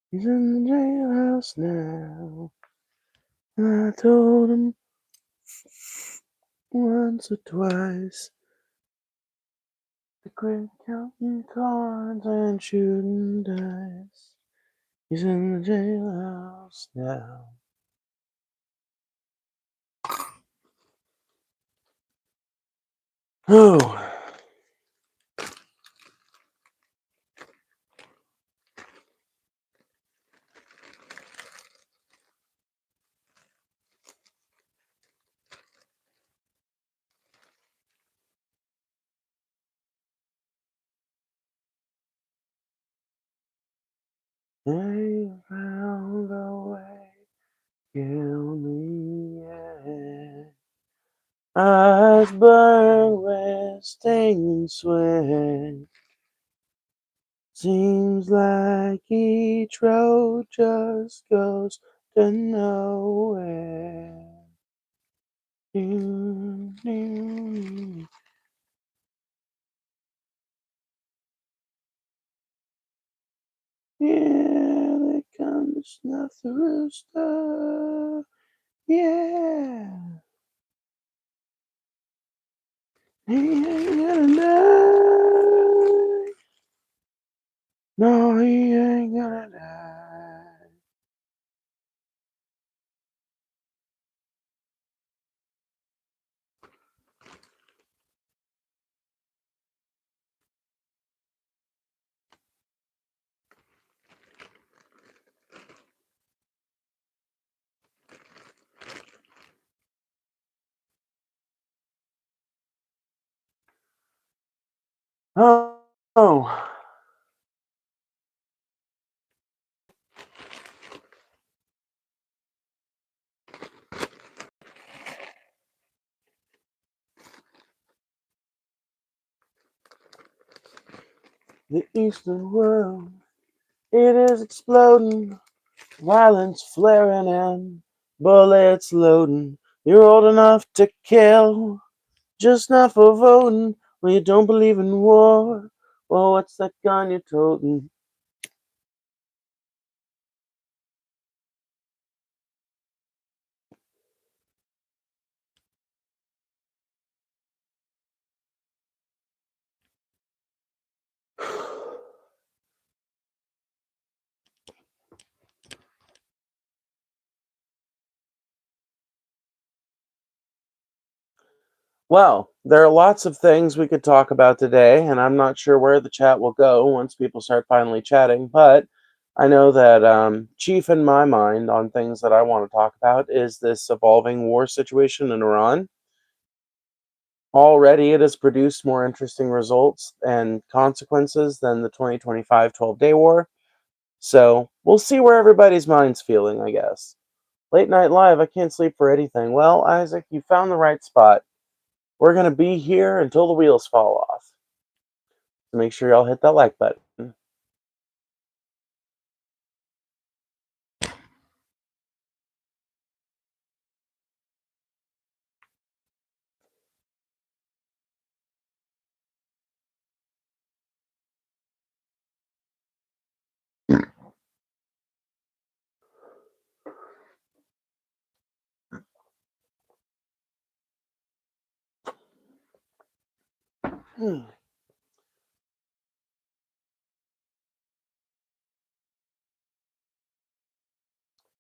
He's in the jailhouse now. I told him once or twice to quit counting cards and shooting dice. He's in the jailhouse now. Oh. They found a way, kill me, yeah. Eyes burn with stinging sweat. Seems like each road just goes to nowhere. Yeah, they come to snuff the rooster. Yeah. He ain't gonna die. No, he ain't gonna die. Oh. The Eastern world, it is exploding. Violence flaring and bullets loading. You're old enough to kill, just not for voting. Well, you don't believe in war. Well, what's that gun you're toting? Well, there are lots of things we could talk about today, and I'm not sure where the chat will go once people start finally chatting, but I know that chief in my mind on things that I want to talk about is this evolving war situation in Iran. Already, it has produced more interesting results and consequences than the 2025 12-day war. So we'll see where everybody's mind's feeling, I guess. Late night live, I can't sleep for anything. Well, Isaac, you found the right spot. We're going to be here until the wheels fall off. So make sure y'all hit that like button.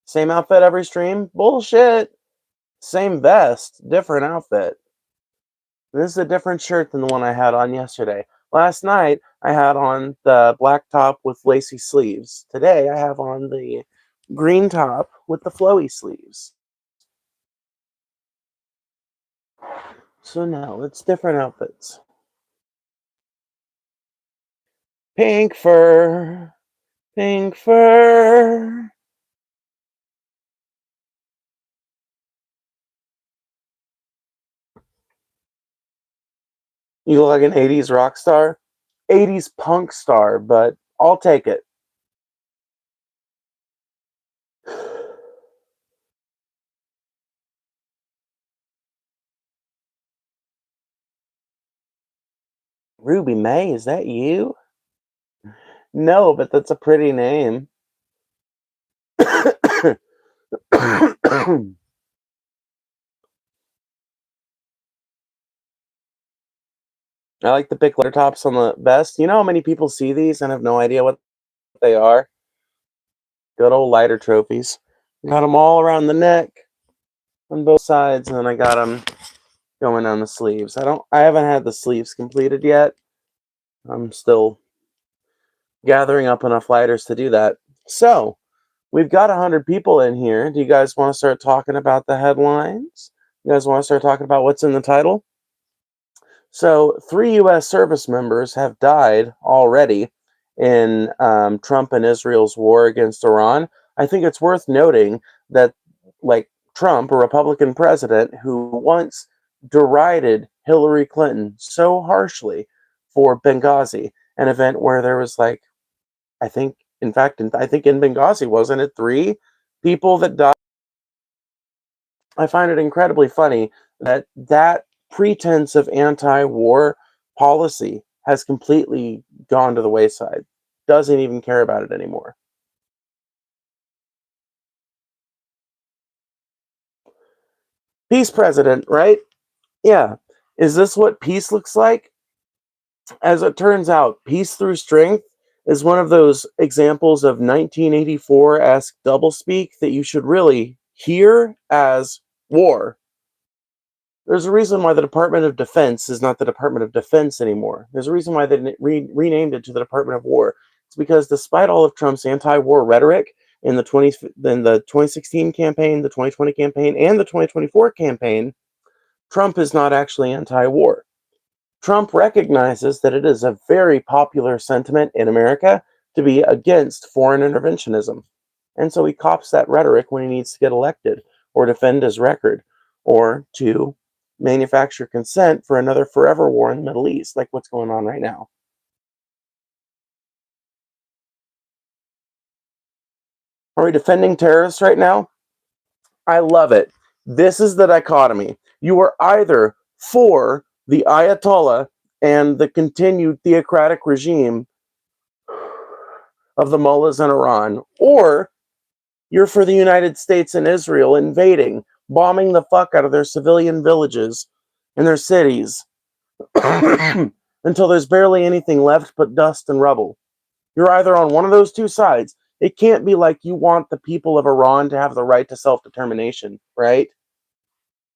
Same outfit every stream? Bullshit. Same vest, different outfit. This is a different shirt than the one I had on yesterday. Last night, I had on the black top with lacy sleeves. Today, I have on the green top with the flowy sleeves. So no, it's different outfits. Pink fur, pink fur. You look like an 80s rock star? 80s punk star, but I'll take it. Ruby May, is that you? No, but that's a pretty name. I like the big letter tops on the vest. You know how many people see these and have no idea what they are? Good old lighter trophies. Got them all around the neck on both sides, and then I got them going on the sleeves. I haven't had the sleeves completed yet. I'm still gathering up enough lighters to do that. So, we've got 100 people in here. Do you guys want to start talking about the headlines? You guys want to start talking about what's in the title? So, 3 U.S. service members have died already in Trump and Israel's war against Iran. I think it's worth noting that, like, Trump, a Republican president who once derided Hillary Clinton so harshly for Benghazi, an event where there was, like, I think, in fact, I think in Benghazi, wasn't it 3 people that died? I find it incredibly funny that pretense of anti-war policy has completely gone to the wayside. Doesn't even care about it anymore. Peace president, right? Yeah. Is this what peace looks like? As it turns out, peace through strength is one of those examples of 1984-esque doublespeak that you should really hear as war. There's a reason why the Department of Defense is not the Department of Defense anymore. There's a reason why they renamed it to the Department of War. It's because despite all of Trump's anti-war rhetoric in the 2016 campaign, the 2020 campaign, and the 2024 campaign, Trump is not actually anti-war. Trump recognizes that it is a very popular sentiment in America to be against foreign interventionism. And so he cops that rhetoric when he needs to get elected, or defend his record, or to manufacture consent for another forever war in the Middle East, like what's going on right now. Are we defending terrorists right now? I love it. This is the dichotomy. You are either for the Ayatollah and the continued theocratic regime of the mullahs in Iran, or you're for the United States and Israel invading, bombing the fuck out of their civilian villages and their cities until there's barely anything left but dust and rubble. You're either on one of those two sides. It can't be like you want the people of Iran to have the right to self-determination, right?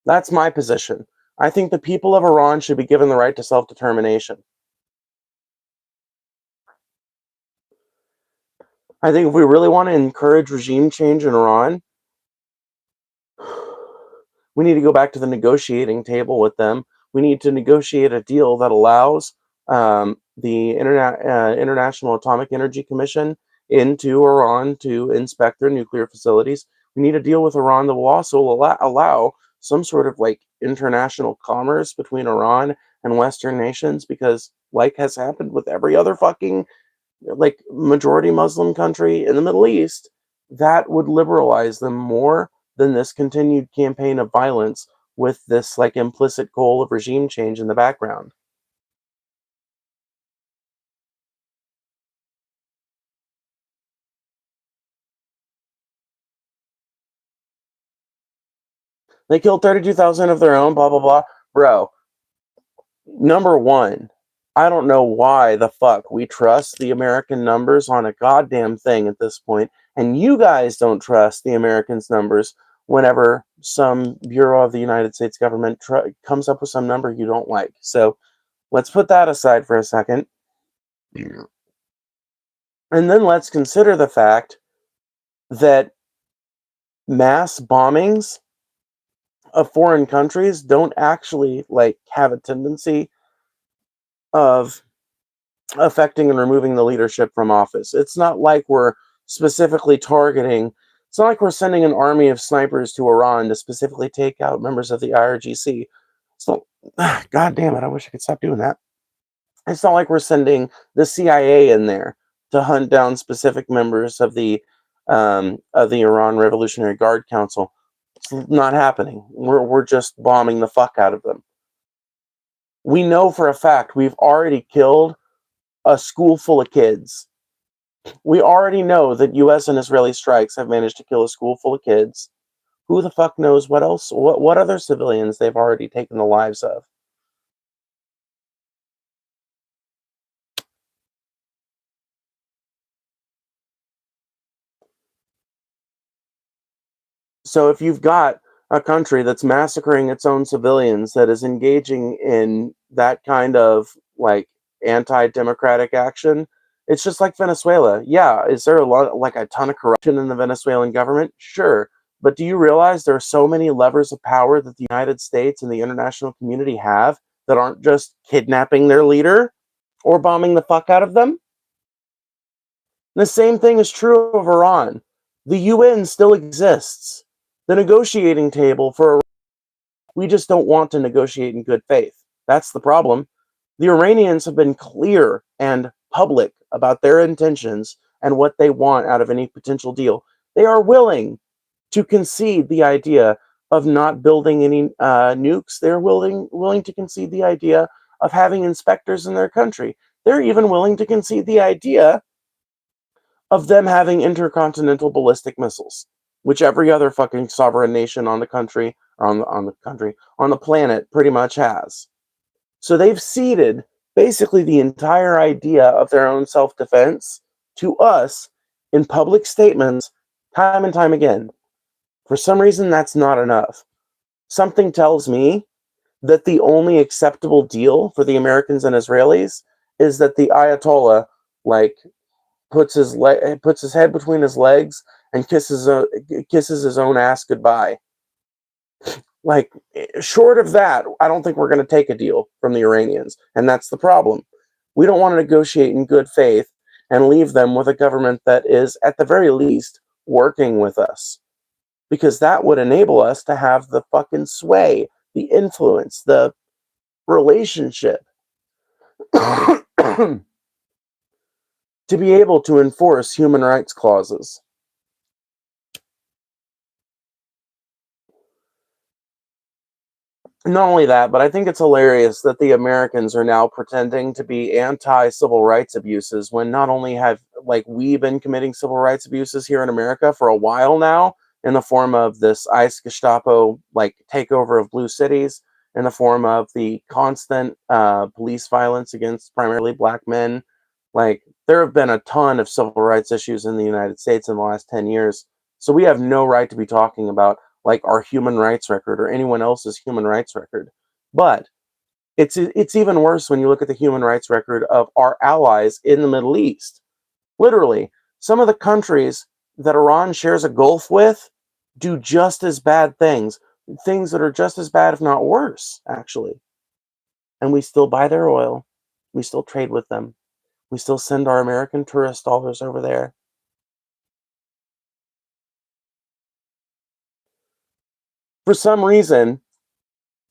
That's my position. I think the people of Iran should be given the right to self-determination. I think if we really want to encourage regime change in Iran, we need to go back to the negotiating table with them. We need to negotiate a deal that allows the International Atomic Energy Commission into Iran to inspect their nuclear facilities. We need a deal with Iran that will also allow some sort of like international commerce between Iran and Western nations, because like has happened with every other fucking like majority Muslim country in the Middle East, that would liberalize them more than this continued campaign of violence with this like implicit goal of regime change in the background. They killed 32,000 of their own, blah, blah, blah. Bro, number one, I don't know why the fuck we trust the American numbers on a goddamn thing at this point, and you guys don't trust the Americans' numbers whenever some bureau of the United States government comes up with some number you don't like. So let's put that aside for a second. And then let's consider the fact that mass bombings of foreign countries don't actually like have a tendency of affecting and removing the leadership from office. It's not like we're specifically targeting, it's not like we're sending an army of snipers to Iran to specifically take out members of the IRGC. So, God damn it, I wish I could stop doing that. It's not like we're sending the CIA in there to hunt down specific members of the Iran Revolutionary Guard Council. It's not happening. We're just bombing the fuck out of them. We know for a fact we've already killed a school full of kids. We already know that US and Israeli strikes have managed to kill a school full of kids. Who the fuck knows what else, what other civilians they've already taken the lives of? So if you've got a country that's massacring its own civilians, that is engaging in that kind of like anti-democratic action, it's just like Venezuela. Yeah, is there a ton of corruption in the Venezuelan government? Sure. But do you realize there are so many levers of power that the United States and the international community have that aren't just kidnapping their leader or bombing the fuck out of them? The same thing is true of Iran. The UN still exists. The negotiating table for we just don't want to negotiate in good faith. That's the problem. The Iranians have been clear and public about their intentions and what they want out of any potential deal. They are willing to concede the idea of not building any nukes. They're willing to concede the idea of having inspectors in their country. They're even willing to concede the idea of them having intercontinental ballistic missiles, which every other fucking sovereign nation on the country, or on the planet pretty much has. So they've ceded basically the entire idea of their own self-defense to us in public statements time and time again. For some reason, that's not enough. Something tells me that the only acceptable deal for the Americans and Israelis is that the Ayatollah, like, puts his head between his legs and kisses his own ass goodbye. Like, short of that, I don't think we're going to take a deal from the Iranians, and that's the problem. We don't want to negotiate in good faith and leave them with a government that is, at the very least, working with us, because that would enable us to have the fucking sway, the influence, the relationship to be able to enforce human rights clauses. Not only that, but I think it's hilarious that the Americans are now pretending to be anti-civil rights abuses when not only have like we been committing civil rights abuses here in America for a while now in the form of this ICE Gestapo like takeover of blue cities, in the form of the constant police violence against primarily black men. Like there have been a ton of civil rights issues in the United States in the last 10 years. So we have no right to be talking about like our human rights record or anyone else's human rights record. But it's even worse when you look at the human rights record of our allies in the Middle East. Literally, some of the countries that Iran shares a Gulf with do just as bad things, things that are just as bad, if not worse, actually. And we still buy their oil. We still trade with them. We still send our American tourist dollars over there. For some reason,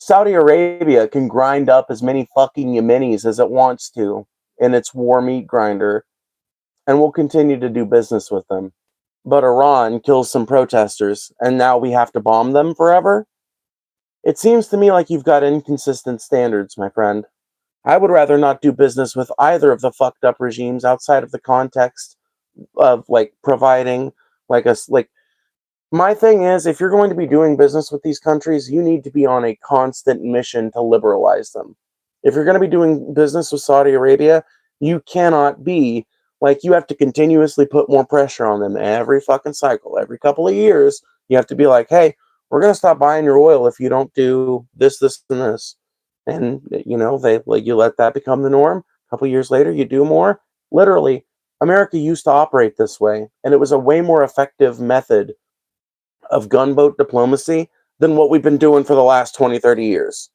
Saudi Arabia can grind up as many fucking Yemenis as it wants to in its war meat grinder, and we'll continue to do business with them. But Iran kills some protesters, and now we have to bomb them forever? It seems to me like you've got inconsistent standards, my friend. I would rather not do business with either of the fucked up regimes outside of the context of like providing like a like my thing is, if you're going to be doing business with these countries, you need to be on a constant mission to liberalize them. If you're going to be doing business with Saudi Arabia, you cannot be like, you have to continuously put more pressure on them every fucking cycle. Every couple of years, you have to be like, hey, we're going to stop buying your oil if you don't do this, this, and this. And, you know, they like you let that become the norm. A couple years later, you do more. Literally, America used to operate this way, and it was a way more effective method of gunboat diplomacy than what we've been doing for the last 20, 30 years.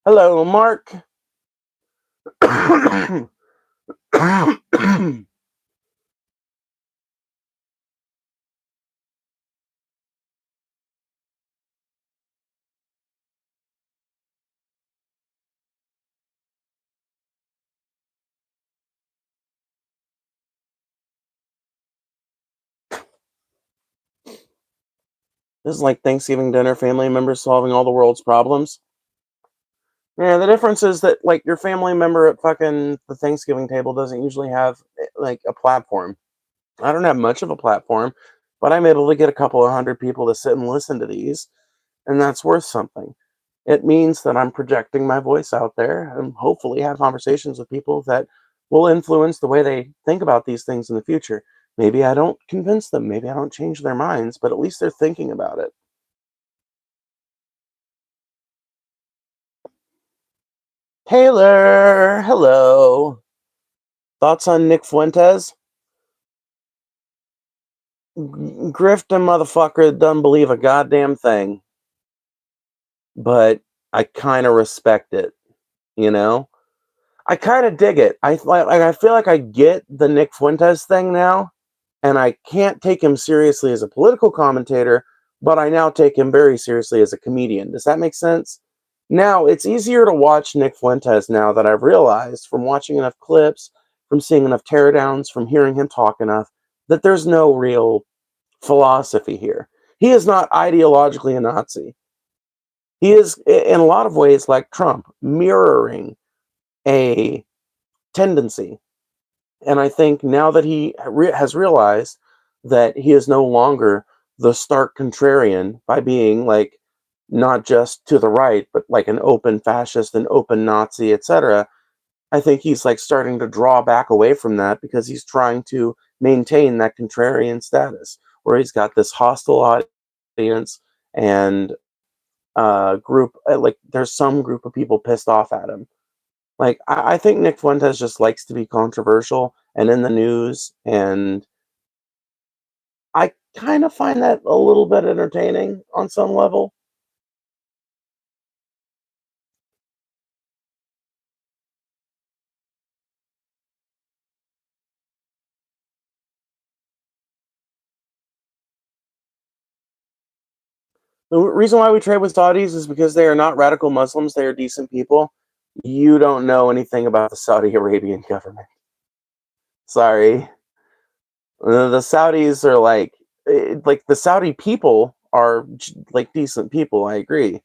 Hello, Mark. This is like Thanksgiving dinner, family members solving all the world's problems. Yeah, the difference is that like your family member at fucking the Thanksgiving table doesn't usually have like a platform. I don't have much of a platform, but I'm able to get a couple of hundred people to sit and listen to these, and that's worth something. It means that I'm projecting my voice out there and hopefully have conversations with people that will influence the way they think about these things in the future. Maybe I don't convince them, maybe I don't change their minds, but at least they're thinking about it. Taylor, hello. Thoughts on Nick Fuentes? Grifting motherfucker doesn't believe a goddamn thing, but I kind of respect it, you know? I kind of dig it. I feel like I get the Nick Fuentes thing now, and I can't take him seriously as a political commentator, but I now take him very seriously as a comedian. Does that make sense? Now, it's easier to watch Nick Fuentes now that I've realized from watching enough clips, from seeing enough teardowns, from hearing him talk enough, that there's no real philosophy here. He is not ideologically a Nazi. He is, in a lot of ways, like Trump, mirroring a tendency. And I think now that he has realized that he is no longer the stark contrarian by being like not just to the right, but like an open fascist, an open Nazi, etc. I think he's like starting to draw back away from that because he's trying to maintain that contrarian status where he's got this hostile audience and group like there's some group of people pissed off at him. Like I think Nick Fuentes just likes to be controversial and in the news, and I kind of find that a little bit entertaining on some level. The reason why we trade with Saudis is because they are not radical Muslims; they are decent people. You don't know anything about the Saudi Arabian government. Sorry, the Saudis are like the Saudi people are like decent people. I agree.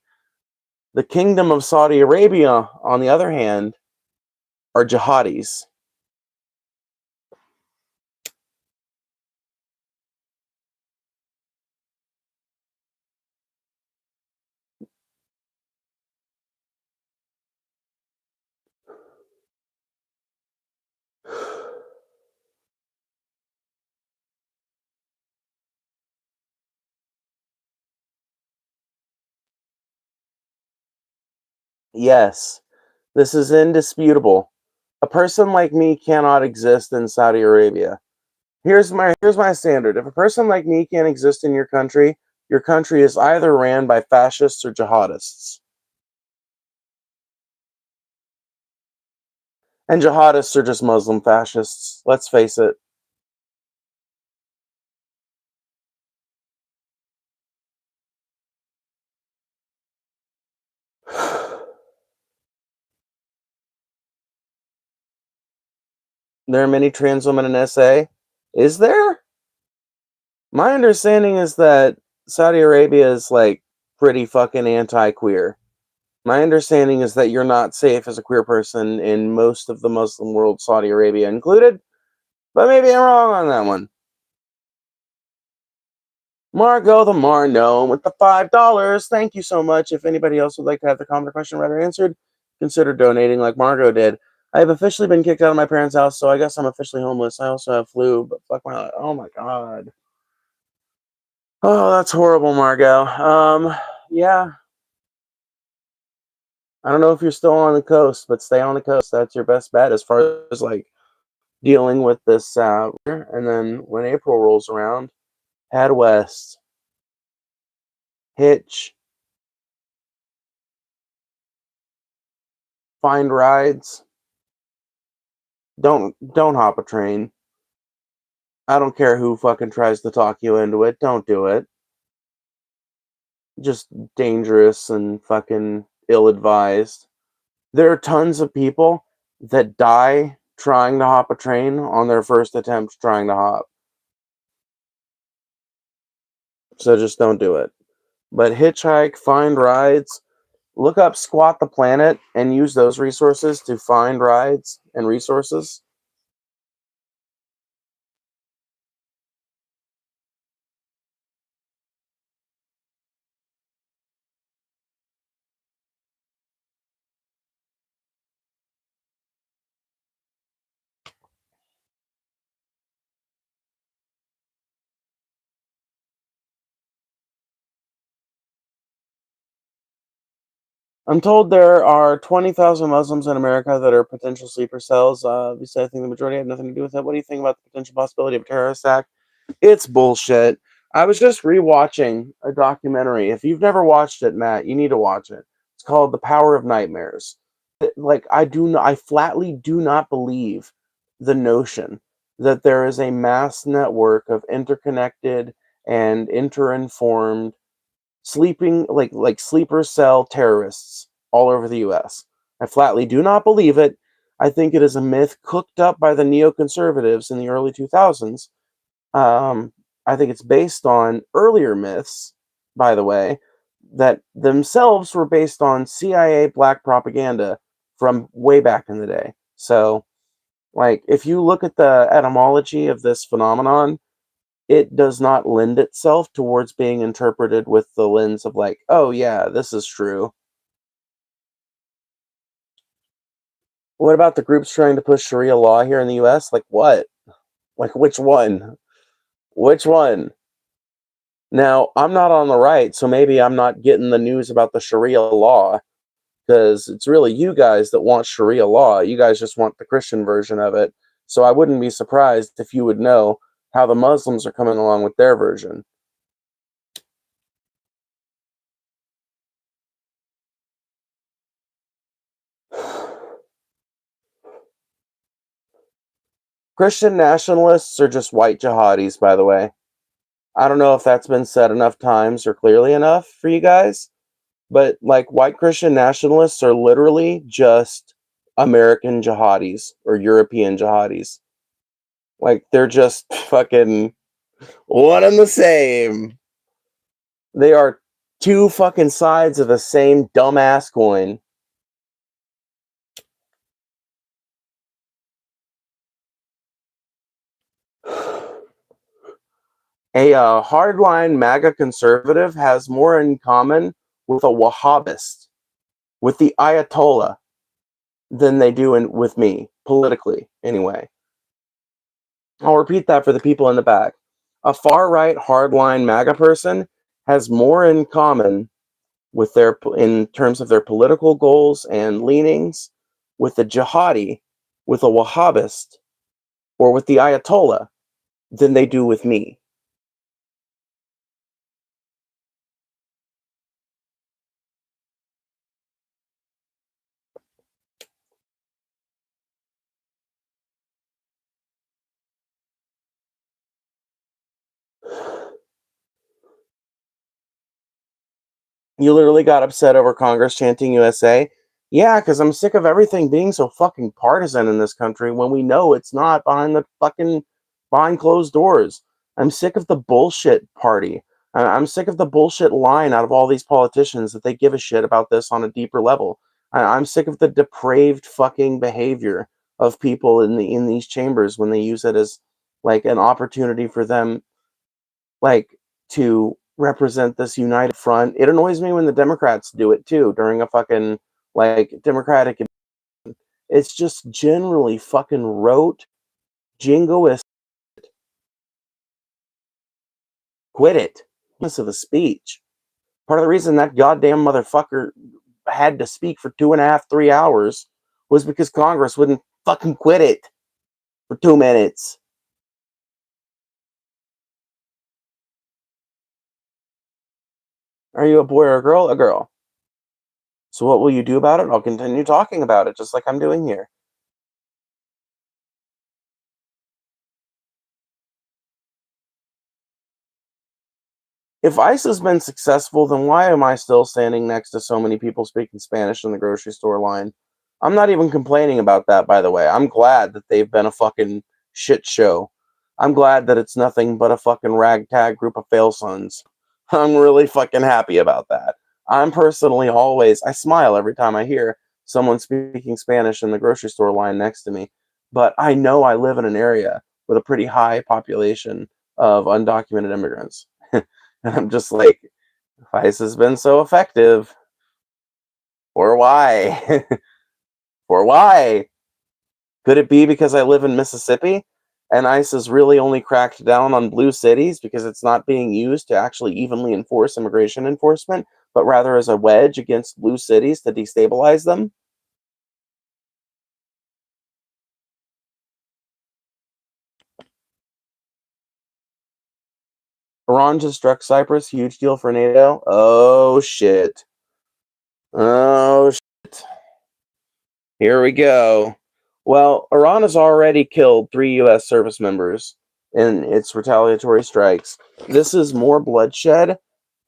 The Kingdom of Saudi Arabia, on the other hand, are jihadis. Yes, this is indisputable. A person like me cannot exist in Saudi Arabia. Here's my standard. If a person like me can't exist in your country is either ran by fascists or jihadists. And jihadists are just Muslim fascists. Let's face it. There are many trans women in SA. Is there? My understanding is that Saudi Arabia is like pretty fucking anti-queer. My understanding is that you're not safe as a queer person in most of the Muslim world, Saudi Arabia included, but maybe I'm wrong on that one. Margot the Marno with the $5. Thank you so much. If anybody else would like to have the comment or question read or answered, consider donating like Margot did. I have officially been kicked out of my parents' house, so I guess I'm officially homeless. I also have flu, but fuck my, oh my god. Oh, that's horrible, Margot. Yeah. I don't know if you're still on the coast, but stay on the coast. That's your best bet as far as like dealing with this and then when April rolls around, head west. Hitch, find rides. Don't hop a train. I don't care who fucking tries to talk you into it. Don't do it. Just dangerous and fucking ill-advised. There are tons of people that die trying to hop a train on their first attempt trying to hop. So just don't do it. But hitchhike, find rides, look up Squat the Planet and use those resources to find rides and resources. I'm told there are 20,000 Muslims in America that are potential sleeper cells. Obviously, I think the majority have nothing to do with it. What do you think about the potential possibility of a terrorist act? It's bullshit. I was just rewatching a documentary. If you've never watched it, Matt, you need to watch it. It's called The Power of Nightmares. I flatly do not believe the notion that there is a mass network of interconnected and interinformed sleeping sleeper cell terrorists all over the US. I flatly do not believe it. I think it is a myth cooked up by the neoconservatives in the early 2000s. I think it's based on earlier myths, by the way, that themselves were based on CIA black propaganda from way back in the day. So, if you look at the etymology of this phenomenon, it does not lend itself towards being interpreted with the lens of oh yeah, this is true. What about the groups trying to push Sharia law here in the US? Like what? Like which one? Which one? Now, I'm not on the right, so maybe I'm not getting the news about the Sharia law because it's really you guys that want Sharia law. You guys just want the Christian version of it. So I wouldn't be surprised if you would know how the Muslims are coming along with their version. Christian nationalists are just white jihadis, by the way. I don't know if that's been said enough times or clearly enough for you guys, but white Christian nationalists are literally just American jihadis or European jihadis. They're just fucking one and the same. They are two fucking sides of the same dumbass coin. A hardline MAGA conservative has more in common with a Wahhabist, with the Ayatollah, than they do with me, politically, anyway. I'll repeat that for the people in the back. A far-right, hardline MAGA person has more in common with in terms of their political goals and leanings with the jihadi, with a Wahhabist, or with the Ayatollah than they do with me. You literally got upset over Congress chanting USA? Yeah, because I'm sick of everything being so fucking partisan in this country when we know it's not behind closed doors. I'm sick of the bullshit party. I'm sick of the bullshit line out of all these politicians that they give a shit about this on a deeper level. I'm sick of the depraved fucking behavior of people in these chambers when they use it as an opportunity for them like to represent this united front. It annoys me when the Democrats do it too during a fucking Democratic. It's just generally fucking rote, jingoist. Quit it. Of the speech. Part of the reason that goddamn motherfucker had to speak for 2.5, 3 hours was because Congress wouldn't fucking quit it for 2 minutes. Are you a boy or a girl? A girl. So what will you do about it? I'll continue talking about it just like I'm doing here. If ICE has been successful, then why am I still standing next to so many people speaking Spanish in the grocery store line? I'm not even complaining about that, by the way. I'm glad that they've been a fucking shit show. I'm glad that it's nothing but a fucking ragtag group of fail sons I'm really fucking happy about that. I'm personally always, I smile every time I hear someone speaking Spanish in the grocery store line next to me. But I know I live in an area with a pretty high population of undocumented immigrants. And I'm just like, ICE has been so effective. Or why? Or why? Could it be because I live in Mississippi and ICE has really only cracked down on blue cities because it's not being used to actually evenly enforce immigration enforcement, but rather as a wedge against blue cities to destabilize them? Iran just struck Cyprus, huge deal for NATO. Oh shit. Oh shit. Here we go. Well, Iran has already killed 3 U.S. service members in its retaliatory strikes. This is more bloodshed,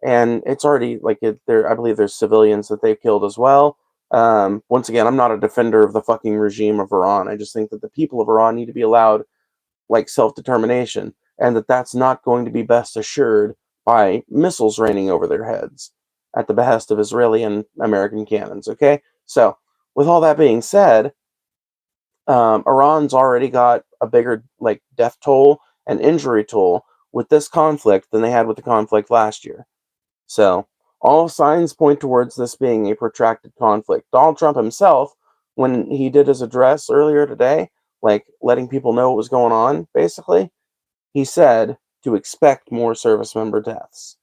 and it's already like there. I believe there's civilians that they've killed as well. Once again, I'm not a defender of the fucking regime of Iran. I just think that the people of Iran need to be allowed like self-determination, and that that's not going to be best assured by missiles raining over their heads at the behest of Israeli and American cannons. Okay, so with all that being said, Iran's already got a bigger like death toll and injury toll with this conflict than they had with the conflict last year. So all signs point towards this being a protracted conflict. Donald Trump himself, when he did his address earlier today, like letting people know what was going on, basically, he said to expect more service member deaths.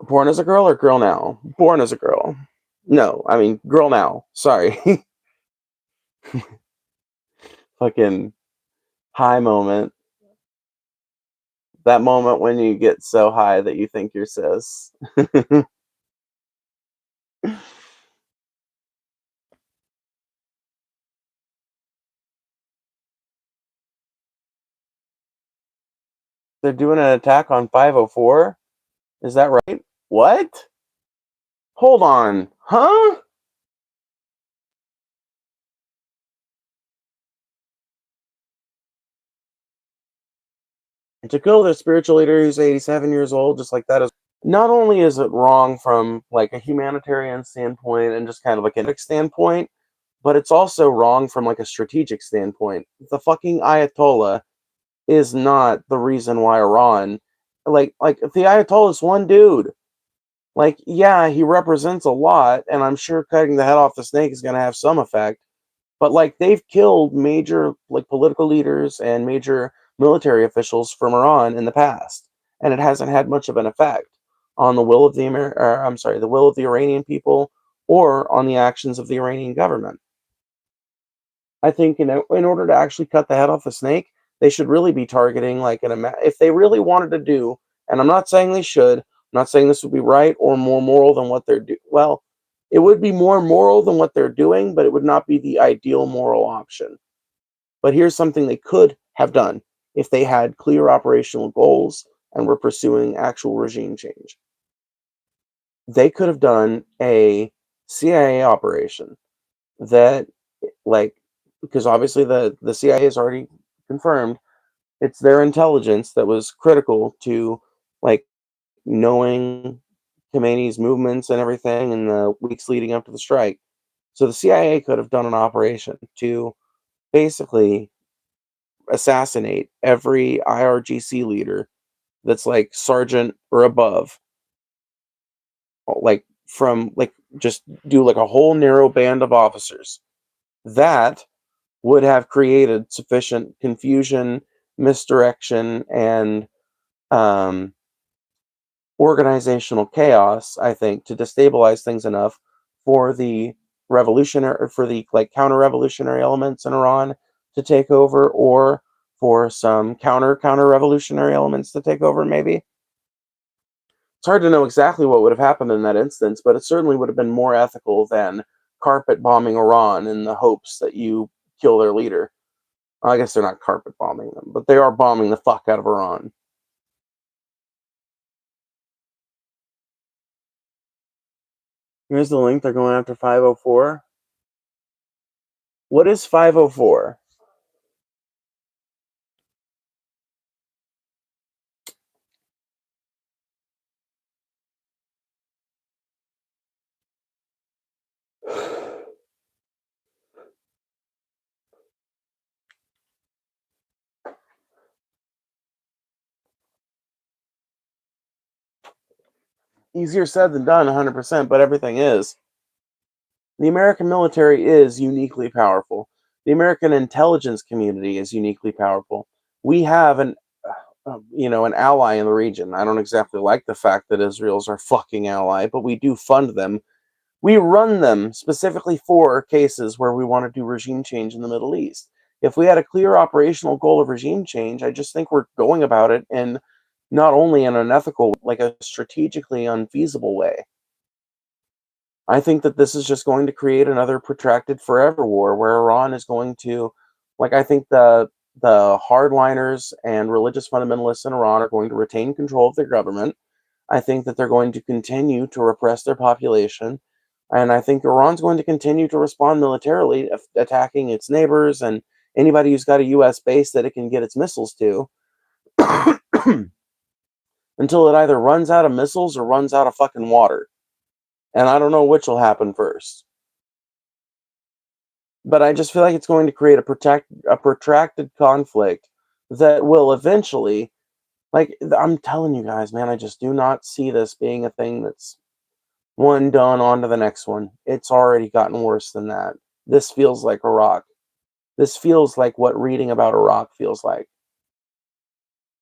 Born as a girl or girl now? Born as a girl. No, I mean girl now. Sorry. Fucking high moment. That moment when you get so high that you think you're cis. They're doing an attack on 504? Is that right? What? Hold on. Huh? To kill their spiritual leader who's 87 years old, just like that is. Not only is it wrong from like a humanitarian standpoint and just kind of like an ethics standpoint, but it's also wrong from like a strategic standpoint. The fucking Ayatollah is not the reason why Iran, like the Ayatollah is one dude. Like, yeah, he represents a lot, and I'm sure cutting the head off the snake is going to have some effect. But like, they've killed major like political leaders and major military officials from Iran in the past, and it hasn't had much of an effect on the will of the will of the Iranian people or on the actions of the Iranian government. I think in order to actually cut the head off a snake, they should really be targeting like if they really wanted to do. And I'm not saying they should. I'm not saying this would be right or more moral than what they're doing. Well, it would be more moral than what they're doing, but it would not be the ideal moral option. But here's something they could have done if they had clear operational goals and were pursuing actual regime change. They could have done a CIA operation that like because obviously the CIA has already confirmed it's their intelligence that was critical to like knowing Khameini's movements and everything in the weeks leading up to the strike. So the CIA could have done an operation to basically assassinate every IRGC leader that's like sergeant or above, like from like just do like a whole narrow band of officers. That would have created sufficient confusion, misdirection, and um, organizational chaos, I think, to destabilize things enough for the revolutionary, for the like counter-revolutionary elements in Iran to take over, or for some counter-revolutionary elements to take over. Maybe it's hard to know exactly what would have happened in that instance, but it certainly would have been more ethical than carpet bombing Iran in the hopes that you kill their leader. I guess they're not carpet bombing them, but they are bombing the fuck out of Iran. Here's the link. They're going after 504. What is 504? Easier said than done, 100%, but everything is. The American military is uniquely powerful. The American intelligence community is uniquely powerful. We have an ally in the region. I don't exactly like the fact that Israel's our fucking ally, but we do fund them. We run them specifically for cases where we want to do regime change in the Middle East. If we had a clear operational goal of regime change, I just think we're going about it in not only an unethical, like a strategically unfeasible way. I think that this is just going to create another protracted forever war where Iran is going to, like, I think the hardliners and religious fundamentalists in Iran are going to retain control of their government. I think that they're going to continue to repress their population. And I think Iran's going to continue to respond militarily, attacking its neighbors and anybody who's got a U.S. base that it can get its missiles to, until it either runs out of missiles or runs out of fucking water. And I don't know which will happen first. But I just feel like it's going to create a protracted conflict that will eventually, like, I'm telling you guys, man, I just do not see this being a thing that's one done on to the next one. It's already gotten worse than that. This feels like Iraq. This feels like what reading about Iraq feels like.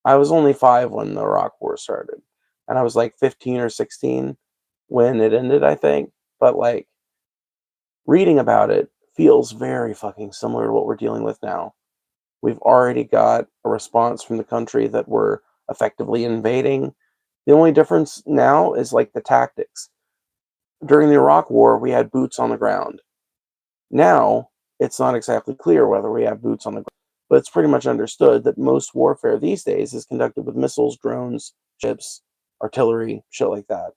I was only 5 when the Iraq War started, and I was like 15 or 16 when it ended, I think. But like, reading about it feels very fucking similar to what we're dealing with now. We've already got a response from the country that we're effectively invading. The only difference now is like the tactics. During the Iraq War, we had boots on the ground. Now, it's not exactly clear whether we have boots on the ground, but it's pretty much understood that most warfare these days is conducted with missiles, drones, ships, artillery, shit like that.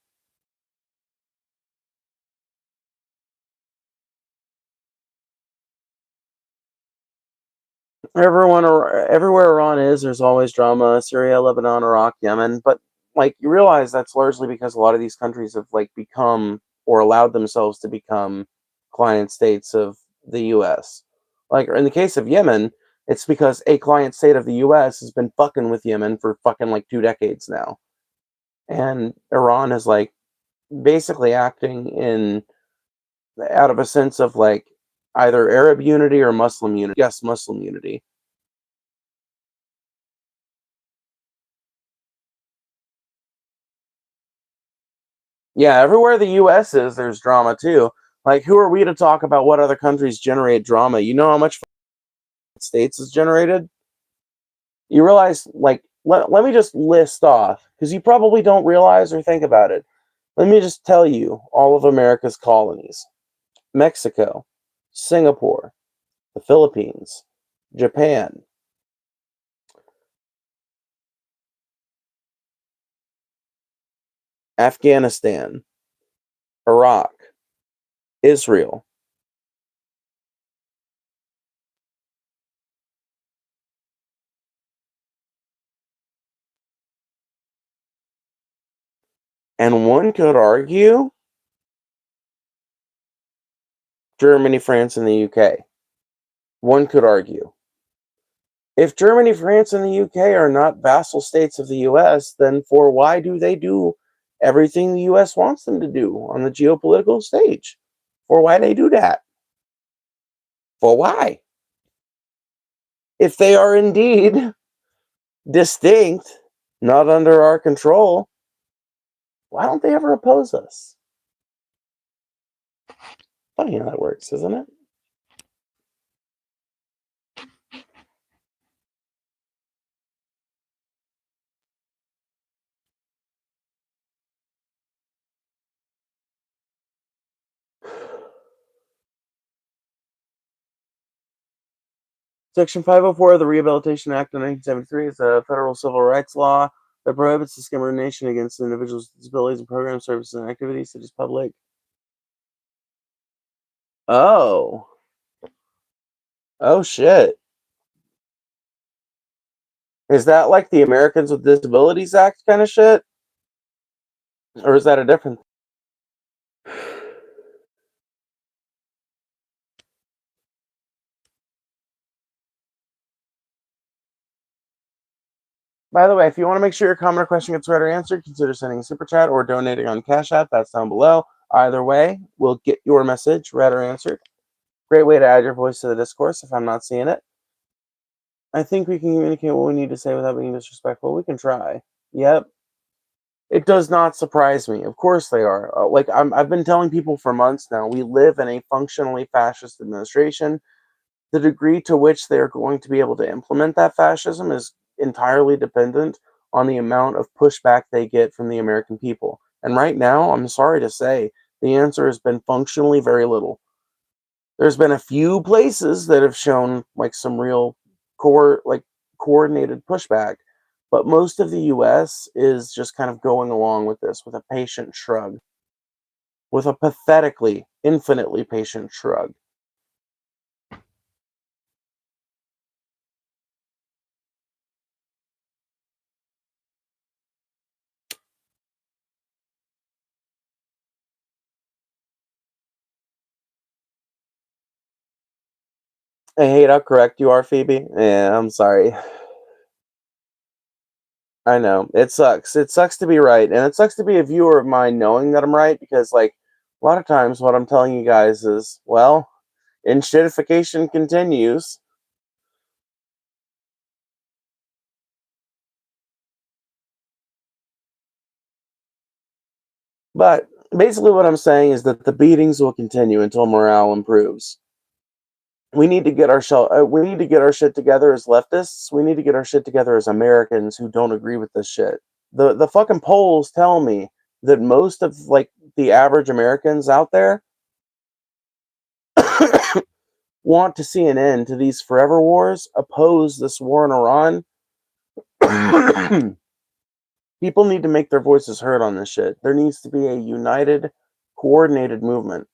Everywhere Iran is, there's always drama. Syria, Lebanon, Iraq, Yemen. But like, you realize that's largely because a lot of these countries have like become or allowed themselves to become client states of the U.S. Like in the case of Yemen, it's because a client state of the U.S. has been fucking with Yemen for fucking like 2 decades now, and Iran is like basically acting in out of a sense of like either Arab unity or Muslim unity. Yes, Muslim unity. Yeah, everywhere the US is, there's drama too. Like, who are we to talk about what other countries generate drama? You know how much States is generated? You realize, like, let me just list off, because you probably don't realize or think about it. Let me just tell you all of America's colonies: Mexico, Singapore, the Philippines, Japan, Afghanistan, Iraq, Israel. And one could argue Germany, France, and the UK. One could argue. If Germany, France, and the UK are not vassal states of the US, then for why do they do everything the US wants them to do on the geopolitical stage? For why they do that? For why? If they are indeed distinct, not under our control, why don't they ever oppose us? Funny how that works, isn't it? Section 504 of the Rehabilitation Act of 1973 is a federal civil rights law that prohibits discrimination against individuals with disabilities in programs, services, and activities such as public. Oh. Oh, shit. Is that like the Americans with Disabilities Act kind of shit? Or is that a different? By the way, if you want to make sure your comment or question gets read or answered, consider sending a super chat or donating on Cash App. That's down below. Either way, we'll get your message read or answered. Great way to add your voice to the discourse if I'm not seeing it. I think we can communicate what we need to say without being disrespectful. We can try. Yep. It does not surprise me. Of course they are. I've been telling people for months now, we live in a functionally fascist administration. The degree to which they're going to be able to implement that fascism is entirely dependent on the amount of pushback they get from the American people. And right now, I'm sorry to say, the answer has been functionally very little. There's been a few places that have shown like some real coordinated pushback, but most of the US is just kind of going along with this with a patient shrug, with a pathetically, infinitely patient shrug. I hate how correct you are, Phoebe. Yeah, I'm sorry. I know. It sucks. It sucks to be right. And it sucks to be a viewer of mine knowing that I'm right because, like, a lot of times what I'm telling you guys is, well, enshittification continues. But basically, what I'm saying is that the beatings will continue until morale improves. We need to get we need to get our shit together as leftists. We need to get our shit together as Americans who don't agree with this shit. The fucking polls tell me that most of like the average Americans out there want to see an end to these forever wars, oppose this war in Iran. People need to make their voices heard on this shit. There needs to be a united, coordinated movement.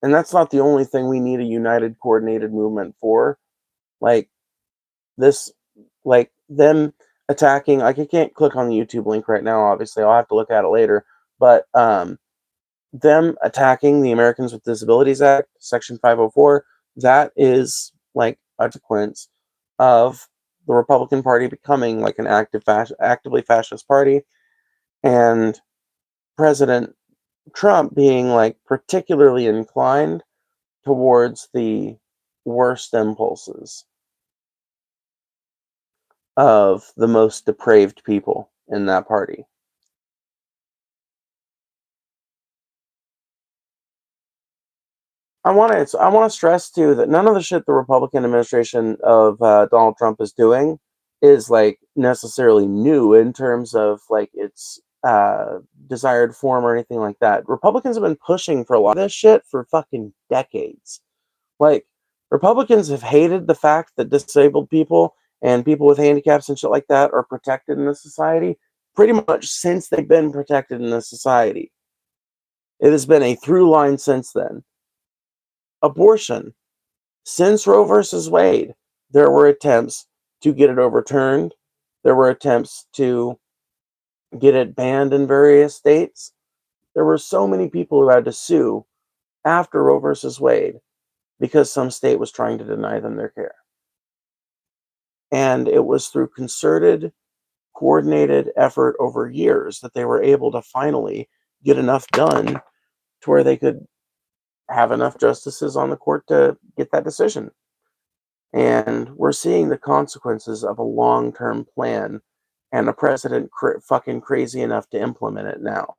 And that's not the only thing we need a united, coordinated movement for. Like, this, like, them attacking, like, I can't click on the YouTube link right now, obviously. I'll have to look at it later. But, them attacking the Americans with Disabilities Act, Section 504, that is, like, a consequence of the Republican Party becoming, like, an actively fascist party. And President Trump being like particularly inclined towards the worst impulses of the most depraved people in that party. I want to stress too that none of the shit the Republican administration of Donald Trump is doing is like necessarily new in terms of like its desired form or anything like that. Republicans have been pushing for a lot of this shit for fucking decades. Like, Republicans have hated the fact that disabled people and people with handicaps and shit like that are protected in this society pretty much since they've been protected in this society. It has been a through line since then. Abortion. Since Roe versus Wade, there were attempts to get it overturned. There were attempts to get it banned in various states. There were so many people who had to sue after Roe versus Wade because some state was trying to deny them their care. And it was through concerted, coordinated effort over years that they were able to finally get enough done to where they could have enough justices on the court to get that decision. And we're seeing the consequences of a long-term plan and a president fucking crazy enough to implement it now.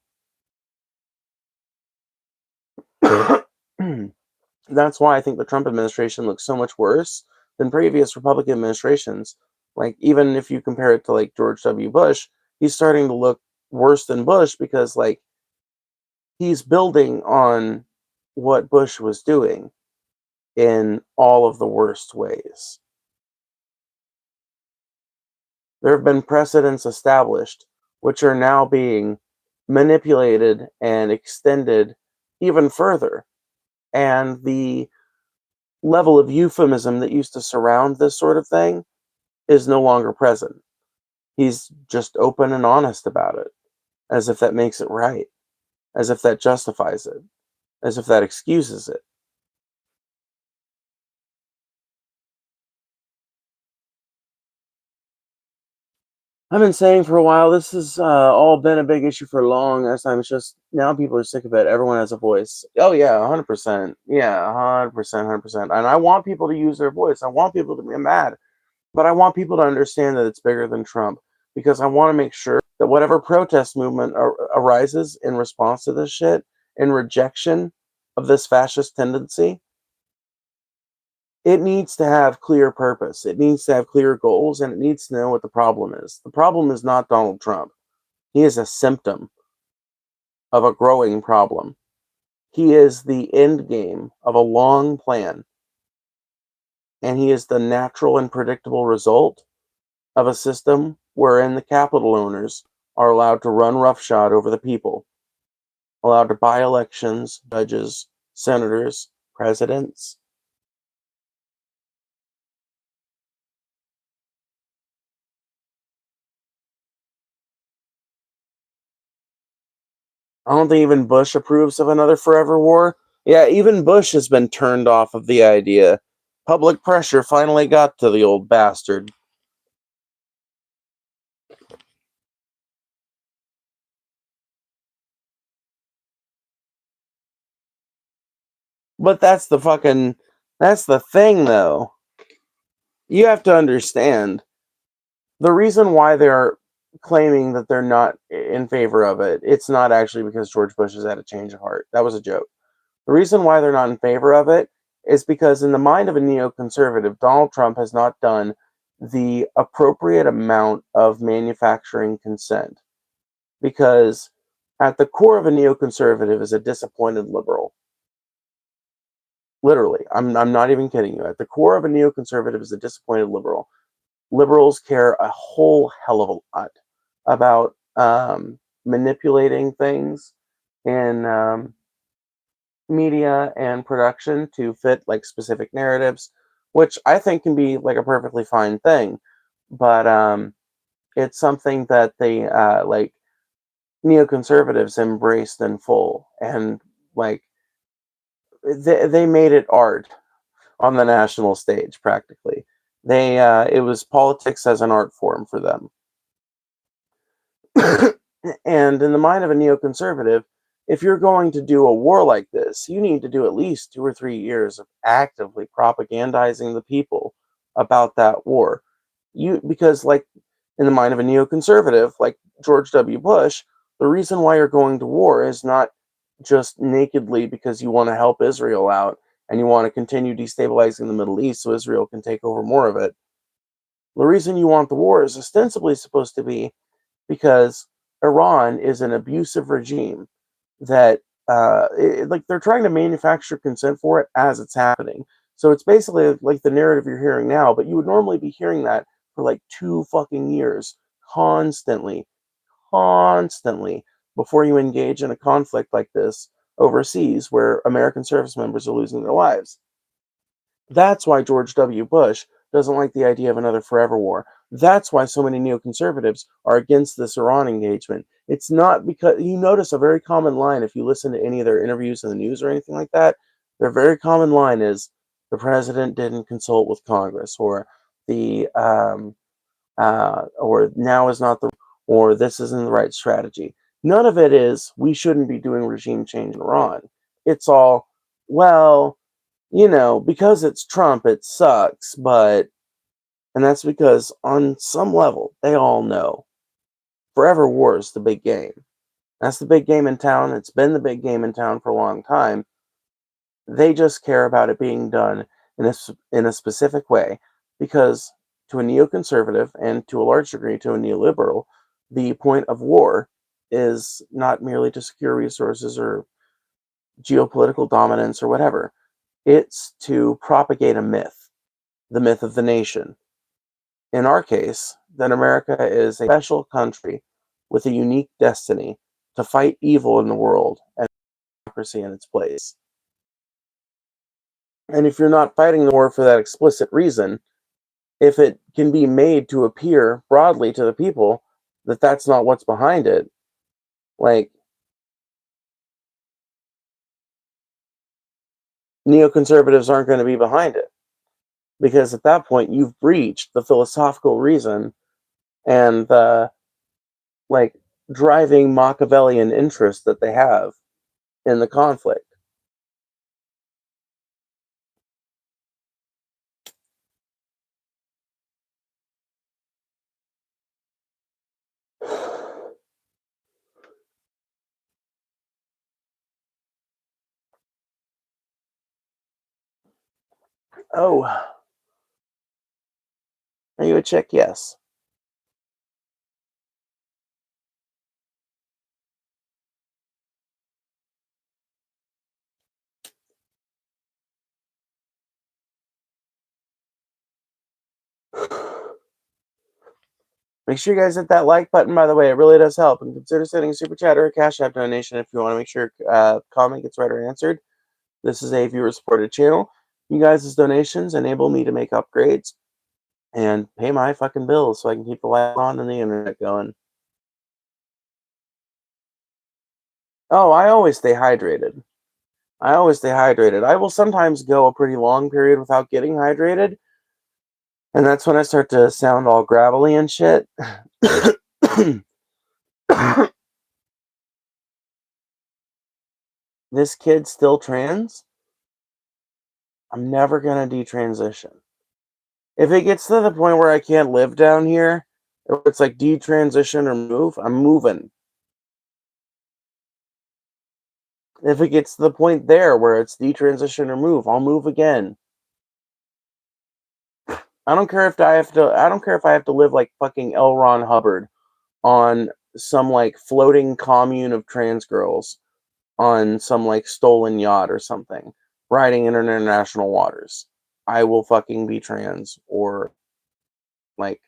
That's why I think the Trump administration looks so much worse than previous Republican administrations. Like, even if you compare it to like George W. Bush, he's starting to look worse than Bush because like he's building on what Bush was doing in all of the worst ways. There have been precedents established which are now being manipulated and extended even further. And the level of euphemism that used to surround this sort of thing is no longer present. He's just open and honest about it, as if that makes it right, as if that justifies it, as if that excuses it. I've been saying for a while, this has all been a big issue for long. As I'm just now, people are sick of it. Everyone has a voice. Oh yeah, 100%. Yeah, 100%, 100%. And I want people to use their voice. I want people to be mad, but I want people to understand that it's bigger than Trump, because I want to make sure that whatever protest movement arises in response to this shit, in rejection of this fascist tendency, it needs to have clear purpose. It needs to have clear goals, and it needs to know what the problem is. The problem is not Donald Trump. He is a symptom of a growing problem. He is the end game of a long plan, and he is the natural and predictable result of a system wherein the capital owners are allowed to run roughshod over the people, allowed to buy elections, judges, senators, presidents. I don't think even Bush approves of another forever war. Yeah, even Bush has been turned off of the idea. Public pressure finally got to the old bastard. But that's the thing though. You have to understand the reason why they're claiming that they're not in favor of it. It's not actually because George Bush has had a change of heart. That was a joke. The reason why they're not in favor of it is because, in the mind of a neoconservative, Donald Trump has not done the appropriate amount of manufacturing consent. Because at the core of a neoconservative is a disappointed liberal. Literally, I'm not even kidding you. At the core of a neoconservative is a disappointed liberal. Liberals care a whole hell of a lot about manipulating things in media and production to fit like specific narratives, which I think can be like a perfectly fine thing. But it's something that they like neoconservatives embraced in full, and like they made it art on the national stage practically. They it was politics as an art form for them. And in the mind of a neoconservative, if you're going to do a war like this, you need to do at least 2 or 3 years of actively propagandizing the people about that war. Because like in the mind of a neoconservative like George W. Bush, the reason why you're going to war is not just nakedly because you want to help Israel out and you want to continue destabilizing the Middle East so Israel can take over more of it. The reason you want the war is ostensibly supposed to be because Iran is an abusive regime that, like, they're trying to manufacture consent for it as it's happening. So it's basically like the narrative you're hearing now, but you would normally be hearing that for like 2 fucking years, constantly, constantly, before you engage in a conflict like this overseas where American service members are losing their lives. That's why George W. Bush doesn't like the idea of another forever war. That's why so many neoconservatives are against this Iran engagement. It's not because you notice a very common line if you listen to any of their interviews in the news or anything like that. Their very common line is the president didn't consult with Congress, or now is not the, or this isn't the right strategy. None of it is we shouldn't be doing regime change in Iran. It's all, well, because it's Trump, it sucks, and that's because on some level, they all know forever war is the big game. That's the big game in town. It's been the big game in town for a long time. They just care about it being done in a specific way because to a neoconservative and to a large degree to a neoliberal, the point of war is not merely to secure resources or geopolitical dominance or whatever. It's to propagate a myth, the myth of the nation. In our case, that America is a special country with a unique destiny to fight evil in the world and democracy in its place. And if you're not fighting the war for that explicit reason, if it can be made to appear broadly to the people that that's not what's behind it, like neoconservatives aren't going to be behind it. Because at that point, you've breached the philosophical reason and the like driving Machiavellian interest that they have in the conflict. Oh, are you a chick? Yes. Make sure you guys hit that like button, by the way. It really does help. And consider sending a super chat or a Cash App donation if you want to make sure comment gets read or answered. This is a viewer-supported channel. You guys' donations enable me to make upgrades and pay my fucking bills so I can keep the lights on and the internet going. Oh, I always stay hydrated. I always stay hydrated. I will sometimes go a pretty long period without getting hydrated, and that's when I start to sound all gravelly and shit. This kid's still trans? I'm never gonna detransition. If it gets to the point where I can't live down here, or it's like detransition or move, I'm moving. If it gets to the point there where it's detransition or move, I'll move again. I don't care if I don't care if I have to live like fucking L. Ron Hubbard on some like floating commune of trans girls on some like stolen yacht or something, riding in international waters. I will fucking be trans or like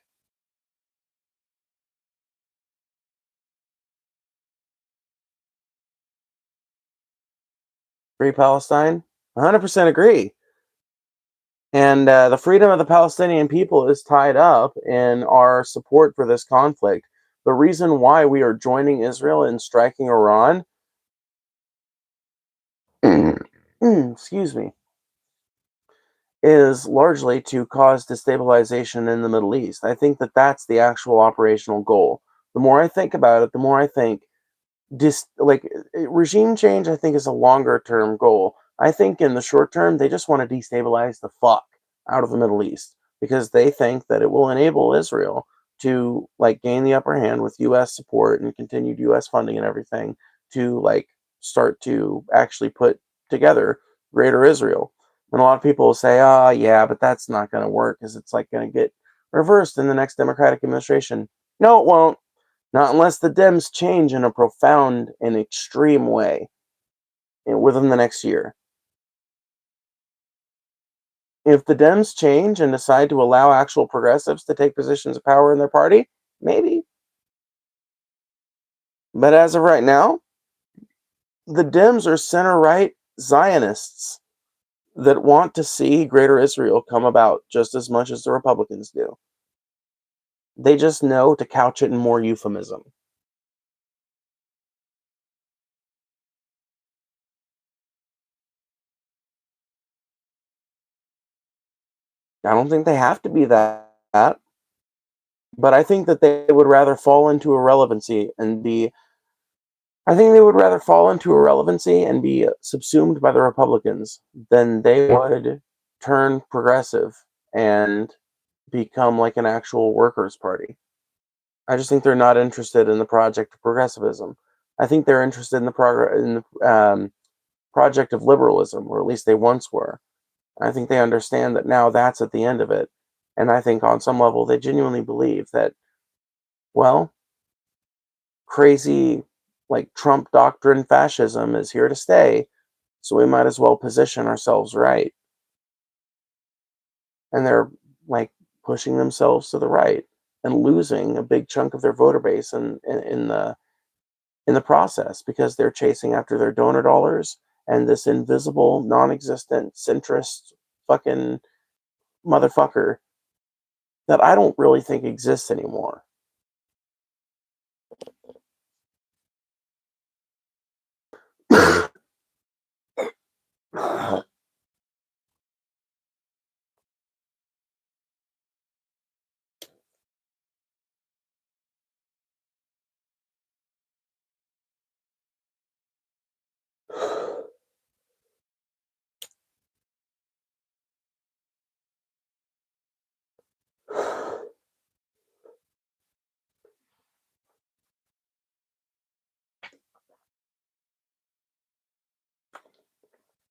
free Palestine. 100% agree. And the freedom of the Palestinian people is tied up in our support for this conflict. The reason why we are joining Israel in striking Iran, excuse me, is largely to cause destabilization in the Middle East. I think that that's the actual operational goal. The more I think about it, the more I think regime change. I think is a longer term goal. I think in the short term they just want to destabilize the fuck out of the Middle East because they think that it will enable Israel to like gain the upper hand with US support and continued US funding and everything to like start to actually put together greater Israel. And a lot of people will say, "Oh, yeah, but that's not going to work because it's like going to get reversed in the next Democratic administration." No, it won't. Not unless the Dems change in a profound and extreme way within the next year. If the Dems change and decide to allow actual progressives to take positions of power in their party, maybe. But as of right now, the Dems are center right Zionists that want to see greater Israel come about just as much as the Republicans do. They just know to couch it in more euphemism. I don't think they have to be that, but I think that they would rather fall into irrelevancy and be I think they would rather fall into irrelevancy and be subsumed by the Republicans than they would turn progressive and become like an actual workers' party. I just think they're not interested in the project of progressivism. I think they're interested in the project of liberalism, or at least they once were. I think they understand that now that's at the end of it. And I think on some level they genuinely believe that, well, crazy like Trump doctrine fascism is here to stay, so we might as well position ourselves right. And they're like pushing themselves to the right and losing a big chunk of their voter base in the process because they're chasing after their donor dollars and this invisible, non-existent, centrist fucking motherfucker that I don't really think exists anymore.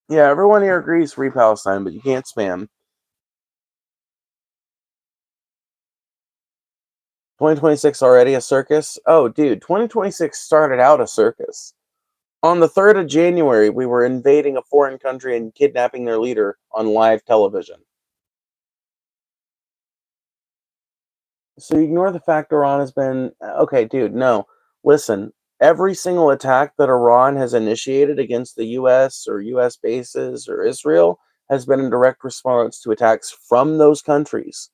Yeah, everyone here agrees free Palestine, but you can't spam. 2026 already a circus? Oh, dude, 2026 started out a circus. On the 3rd of January, we were invading a foreign country and kidnapping their leader on live television. So you ignore the fact Iran has been. Okay, dude, no. Listen, every single attack that Iran has initiated against the US or US bases or Israel has been in direct response to attacks from those countries.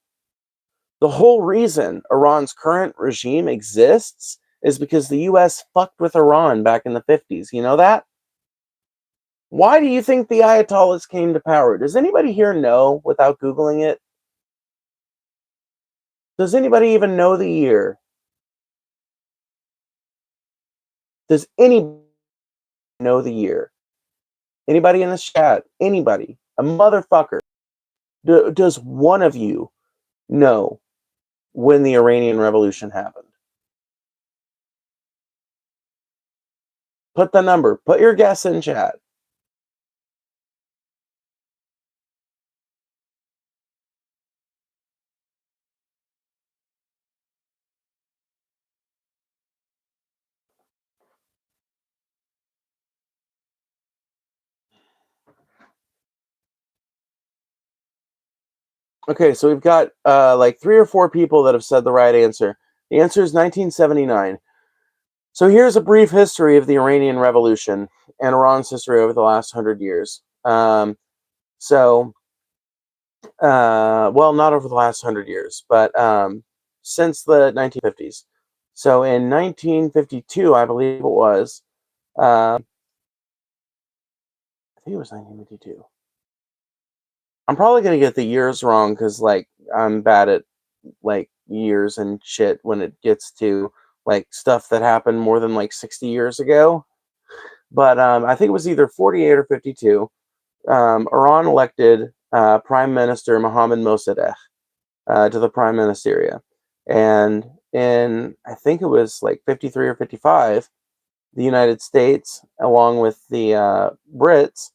The whole reason Iran's current regime exists is because the US fucked with Iran back in the 50s. You know that? Why do you think the Ayatollahs came to power? Does anybody here know without Googling it? Does anybody even know the year? Does anybody know the year? Anybody in the chat? Anybody? A motherfucker. Does one of you know when the Iranian Revolution happened? Put the number. Put your guess in chat. Okay, so we've got like 3 or 4 people that have said the right answer. The answer is 1979. So here's a brief history of the Iranian Revolution and Iran's history over the last 100 years. So, well, not over the last 100 years, but since the 1950s. So in 1952, I believe it was, I think it was 1952. I'm probably going to get the years wrong because, like, I'm bad at, like, years and shit when it gets to, like, stuff that happened more than, like, 60 years ago. But I think it was either 48 or 52. Iran elected Prime Minister Mohammad Mossadegh to the Prime Ministeria. And in, I think it was like 53 or 55, the United States, along with the Brits,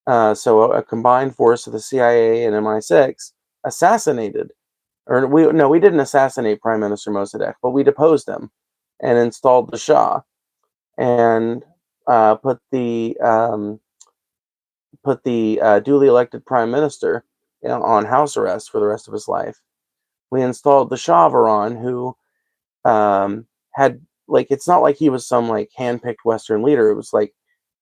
so a combined force of the CIA and MI6, assassinated, or we didn't assassinate Prime Minister Mossadegh, but we deposed him and installed the Shah and put the duly elected prime minister, on house arrest for the rest of his life. We installed the Shah of Iran, who had, like, it's not like he was some like handpicked Western leader. It was like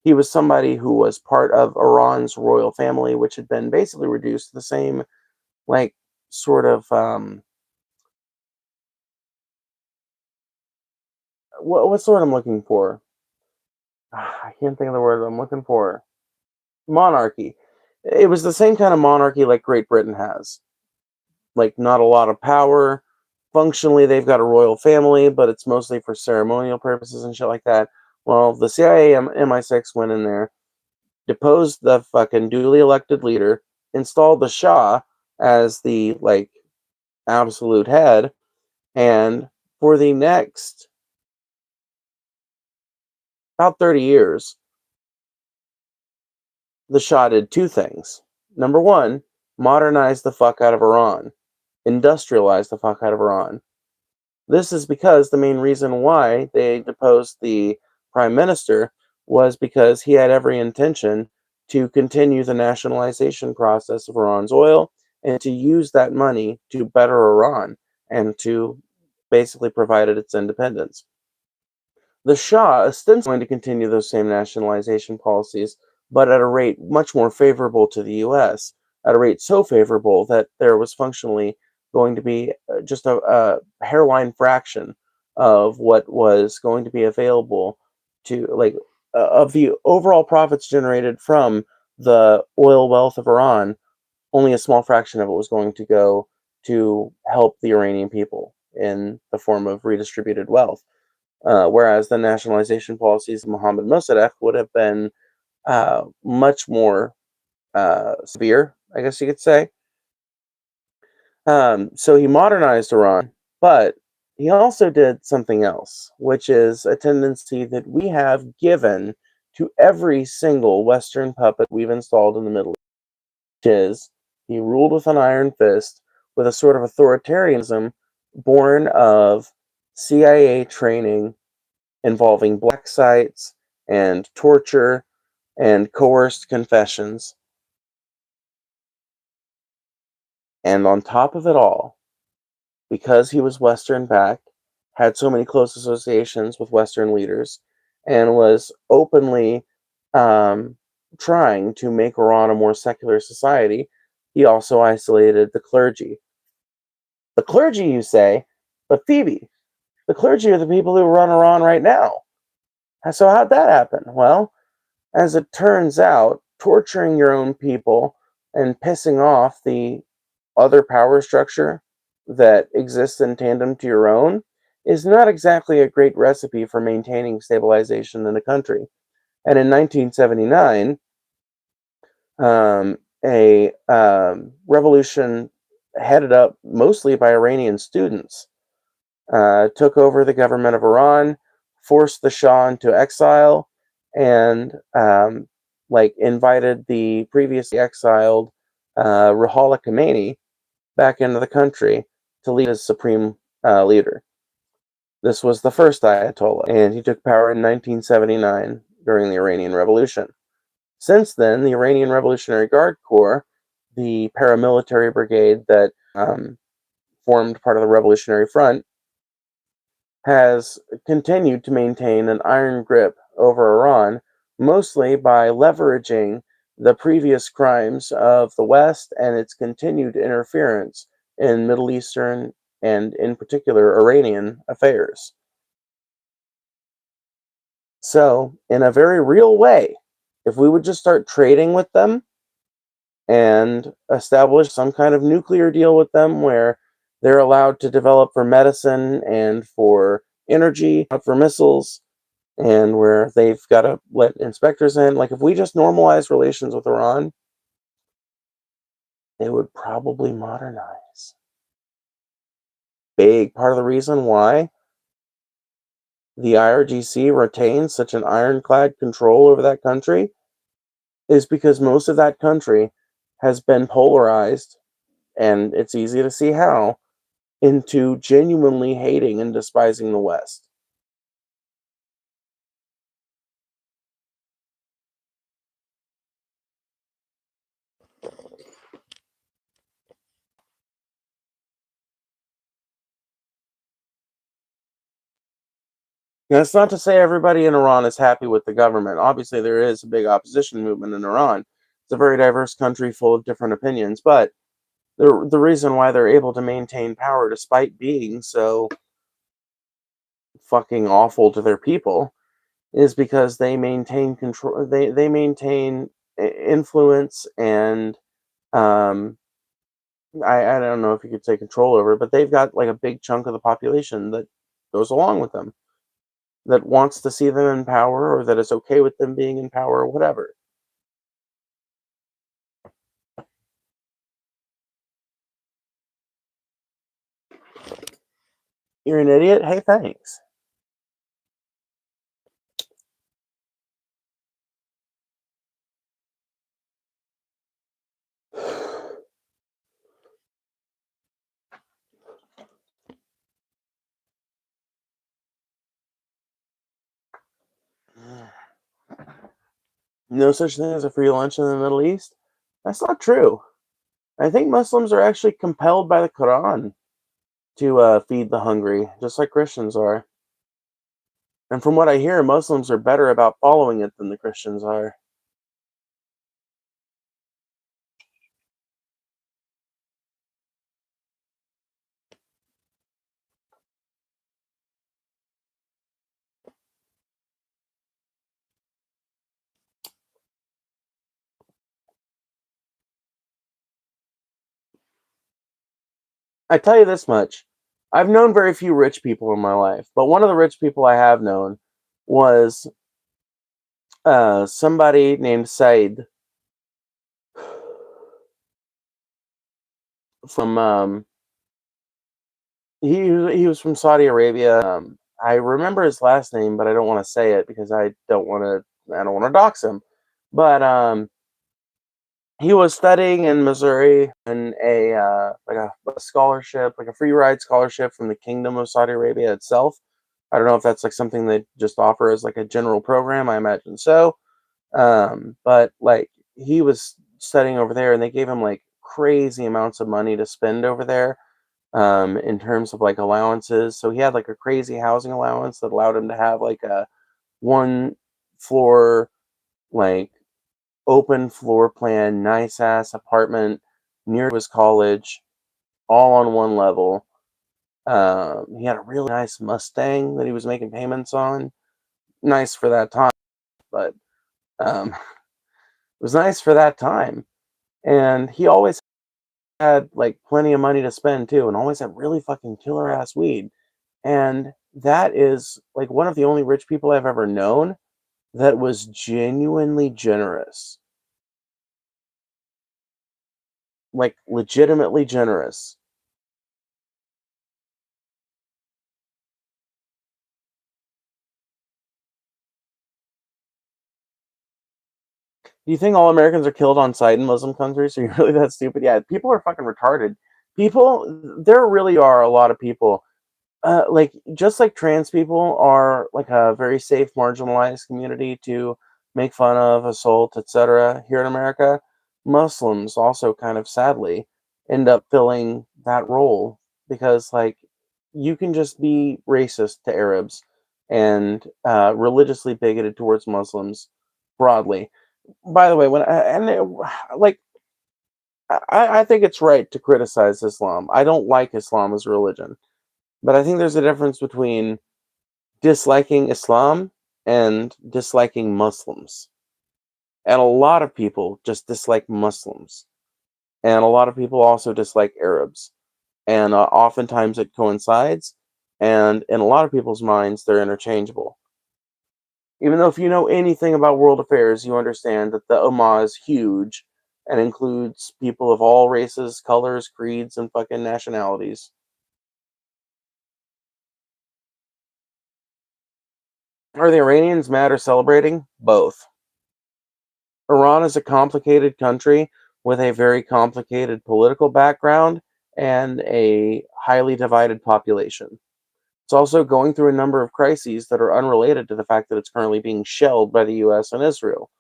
he was somebody who was part of Iran's royal family, which had been basically reduced to the same, like, sort of what's the word I'm looking for? I can't think of the word I'm looking for. Monarchy. It was the same kind of monarchy like Great Britain has. Like, not a lot of power. Functionally, they've got a royal family, but it's mostly for ceremonial purposes and shit like that. Well, the CIA MI6 went in there, deposed the fucking duly elected leader, installed the Shah as the, like, absolute head, and for the next about 30 years, the Shah did 2 things. Number 1, modernize the fuck out of Iran, industrialize the fuck out of Iran. This is because the main reason why they deposed the prime minister was because he had every intention to continue the nationalization process of Iran's oil and to use that money to better Iran and to basically provide it its independence. The Shah is still going to continue those same nationalization policies, but at a rate much more favorable to the US, at a rate so favorable that there was functionally going to be just a hairline fraction of what was going to be available to, like, of the overall profits generated from the oil wealth of Iran. Only a small fraction of it was going to go to help the Iranian people in the form of redistributed wealth. Whereas the nationalization policies of Mohammad Mossadegh would have been much more severe, I guess you could say. So he modernized Iran, but he also did something else, which is a tendency that we have given to every single Western puppet we've installed in the Middle East. Which is, he ruled with an iron fist with a sort of authoritarianism born of CIA training involving black sites and torture and coerced confessions. And on top of it all, because he was Western backed, had so many close associations with Western leaders, and was openly trying to make Iran a more secular society, he also isolated the clergy. The clergy, you say, but Phoebe, the clergy are the people who run Iran right now. So how'd that happen? Well, as it turns out, torturing your own people and pissing off the other power structure that exists in tandem to your own is not exactly a great recipe for maintaining stabilization in a country. And in 1979, a revolution headed up mostly by Iranian students took over the government of Iran, forced the Shah into exile, and invited the previously exiled Ruhollah Khameini back into the country to lead as supreme leader. This was the first Ayatollah, and he took power in 1979 during the Iranian Revolution. Since then, the Iranian Revolutionary Guard Corps, the paramilitary brigade that formed part of the Revolutionary Front, has continued to maintain an iron grip over Iran, mostly by leveraging the previous crimes of the West and its continued interference in Middle Eastern and, in particular, Iranian affairs. So, in a very real way, if we would just start trading with them and establish some kind of nuclear deal with them where they're allowed to develop for medicine and for energy, for missiles, and where they've got to let inspectors in. Like, if we just normalize relations with Iran, they would probably modernize. Big part of the reason why the IRGC retains such an ironclad control over that country is because most of that country has been polarized, and it's easy to see how, into genuinely hating and despising the West. Now, it's not to say everybody in Iran is happy with the government. Obviously, there is a big opposition movement in Iran. It's a very diverse country full of different opinions, but the reason why they're able to maintain power despite being so fucking awful to their people is because they maintain control. They maintain influence and I don't know if you could say control over it, but they've got like a big chunk of the population that goes along with them, that wants to see them in power, or that is okay with them being in power, or whatever. You're an idiot? Hey, thanks. No such thing as a free lunch in the Middle East? That's not true. I think Muslims are actually compelled by the Quran to feed the hungry, just like Christians are. And from what I hear, Muslims are better about following it than the Christians are. I tell you this much. I've known very few rich people in my life, but one of the rich people I have known was somebody named Said from he was from Saudi Arabia. I remember his last name, but I don't want to say it because I don't want to I don't want to dox him, but he was studying in Missouri in a scholarship, like a free ride scholarship from the Kingdom of Saudi Arabia itself. I don't know if that's like something they just offer as like a general program. I imagine so. But like he was studying over there, and they gave him like crazy amounts of money to spend over there. In terms of like allowances, so he had like a crazy housing allowance that allowed him to have like a 1 floor, like open floor plan, nice ass apartment near his college, all on one level. He had a really nice Mustang that he was making payments on. Nice for that time, but it was nice for that time. And he always had like plenty of money to spend too, and always had really fucking killer ass weed. And that is like one of the only rich people I've ever known that was genuinely generous. Like legitimately generous. Do you think all Americans are killed on sight in Muslim countries? Are you really that stupid? Yeah, people are fucking retarded. There really are a lot of people. Like just like trans people are like a very safe, marginalized community to make fun of, assault, etc. Here in America, Muslims also kind of sadly end up filling that role because like you can just be racist to Arabs and religiously bigoted towards Muslims broadly. By the way, like I think it's right to criticize Islam. I don't like Islam as a religion, but I think there's a difference between disliking Islam and disliking Muslims. And a lot of people just dislike Muslims. And a lot of people also dislike Arabs. And oftentimes it coincides. And in a lot of people's minds, they're interchangeable. Even though if you know anything about world affairs, you understand that the Ummah is huge and includes people of all races, colors, creeds, and fucking nationalities. Are the Iranians mad or celebrating? Both. Iran is a complicated country with a very complicated political background and a highly divided population. It's also going through a number of crises that are unrelated to the fact that it's currently being shelled by the US and Israel.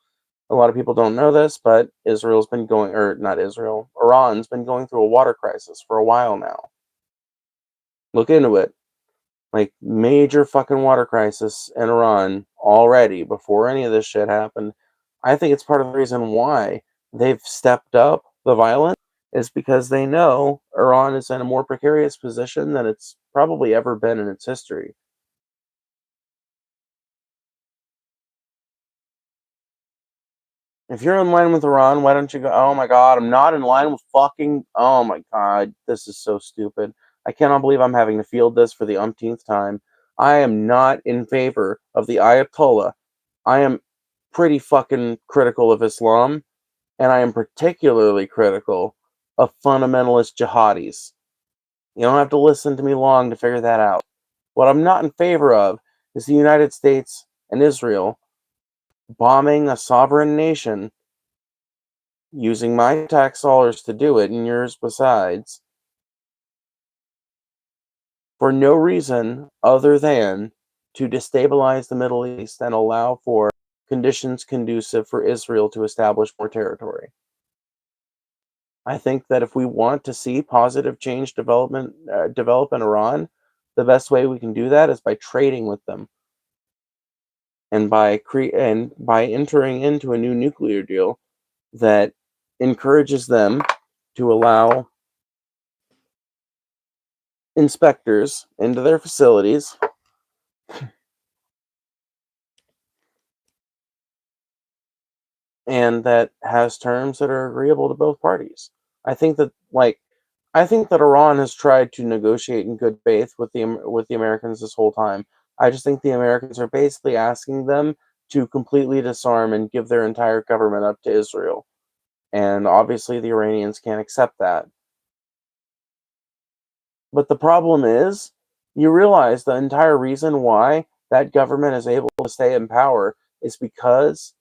A lot of people don't know this, but Israel's been going, or not Israel, Iran's been going through a water crisis for a while now. Look into it. Like, major fucking water crisis in Iran already before any of this shit happened. I think it's part of the reason why they've stepped up the violence is because they know Iran is in a more precarious position than it's probably ever been in its history. If you're in line with Iran, why don't you go, oh my god, I'm not in line with fucking, oh my god, this is so stupid. I cannot believe I'm having to field this for the umpteenth time. I am not in favor of the Ayatollah. I am pretty fucking critical of Islam, and I am particularly critical of fundamentalist jihadis. You don't have to listen to me long to figure that out. What I'm not in favor of is the United States and Israel bombing a sovereign nation using my tax dollars to do it and yours besides for no reason other than to destabilize the Middle East and allow for conditions conducive for Israel to establish more territory. I think that if we want to see positive change develop in Iran, the best way we can do that is by trading with them and by entering into a new nuclear deal that encourages them to allow inspectors into their facilities and that has terms that are agreeable to both parties. I think that like I think that Iran has tried to negotiate in good faith with the Americans this whole time. I just think the Americans are basically asking them to completely disarm and give their entire government up to Israel. And obviously the Iranians can't accept that. But the problem is, you realize the entire reason why that government is able to stay in power is because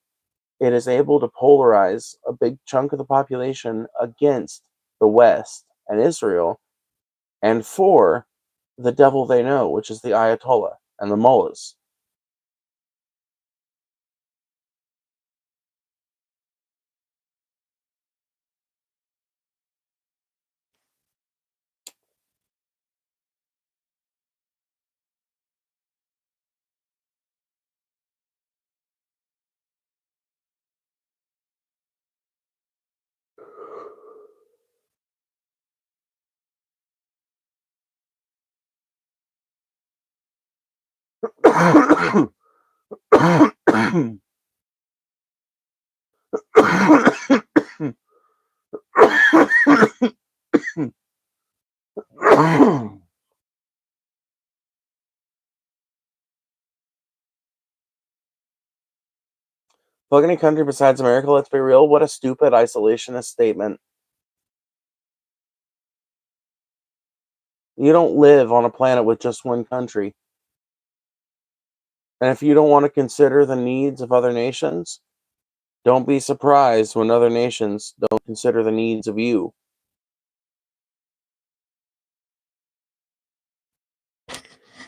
it is able to polarize a big chunk of the population against the West and Israel, and for the devil they know, which is the Ayatollah and the mullahs. Fuck any country besides America, let's be real. What a stupid isolationist statement. You don't live on a planet with just one country. And if you don't want to consider the needs of other nations, don't be surprised when other nations don't consider the needs of you.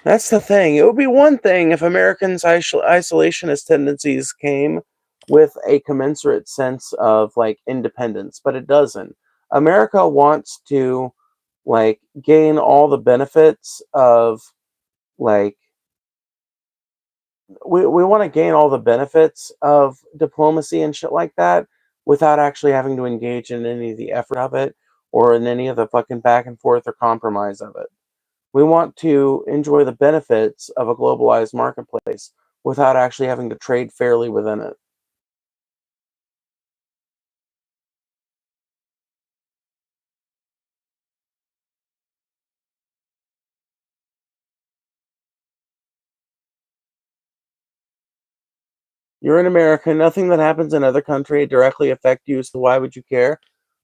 That's the thing. It would be one thing if Americans' isolationist tendencies came with a commensurate sense of like independence, but it doesn't. America wants to like gain all the benefits of like we want to gain all the benefits of diplomacy and shit like that without actually having to engage in any of the effort of it or in any of the fucking back and forth or compromise of it. We want to enjoy the benefits of a globalized marketplace without actually having to trade fairly within it. You're in America. Nothing that happens in other country directly affect you, so why would you care?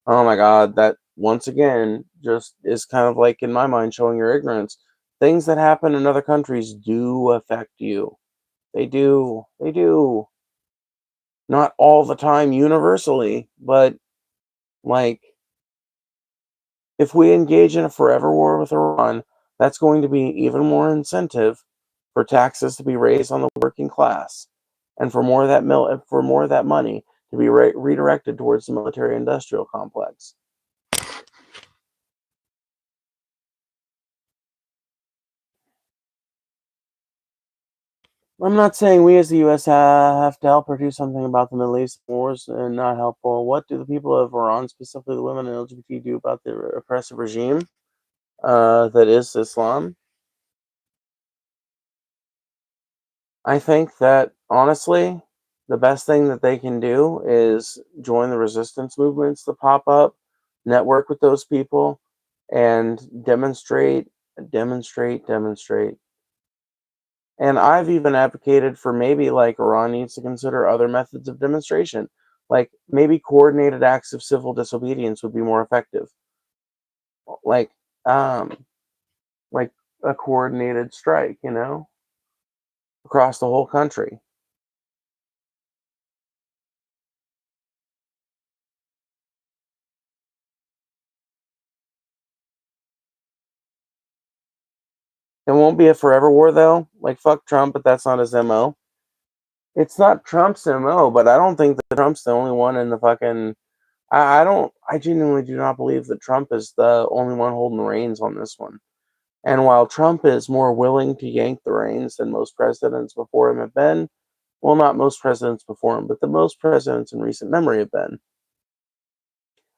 Oh my God, that once again just is kind of like in my mind showing your ignorance. Things that happen in other countries do affect you. They do. They do. Not all the time universally, but like if we engage in a forever war with Iran, that's going to be even more incentive for taxes to be raised on the working class, and for more of that money to be redirected towards the military-industrial complex. I'm not saying we as the U.S. Have to help or do something about the Middle East wars and not helpful. What do the people of Iran, specifically the women and LGBT, do about the oppressive regime that is Islam? I think that honestly, the best thing that they can do is join the resistance movements that pop up, network with those people, and demonstrate. And I've even advocated for maybe like Iran needs to consider other methods of demonstration. Like maybe coordinated acts of civil disobedience would be more effective. Like um like a coordinated strike, across the whole country. It won't be a forever war though. Like fuck Trump, but that's not his MO. It's not Trump's MO, but I don't think that Trump's the only one in the fucking I genuinely do not believe that Trump is the only one holding the reins on this one. And while Trump is more willing to yank the reins than most presidents before him have been, well, not most presidents before him, but the most presidents in recent memory have been,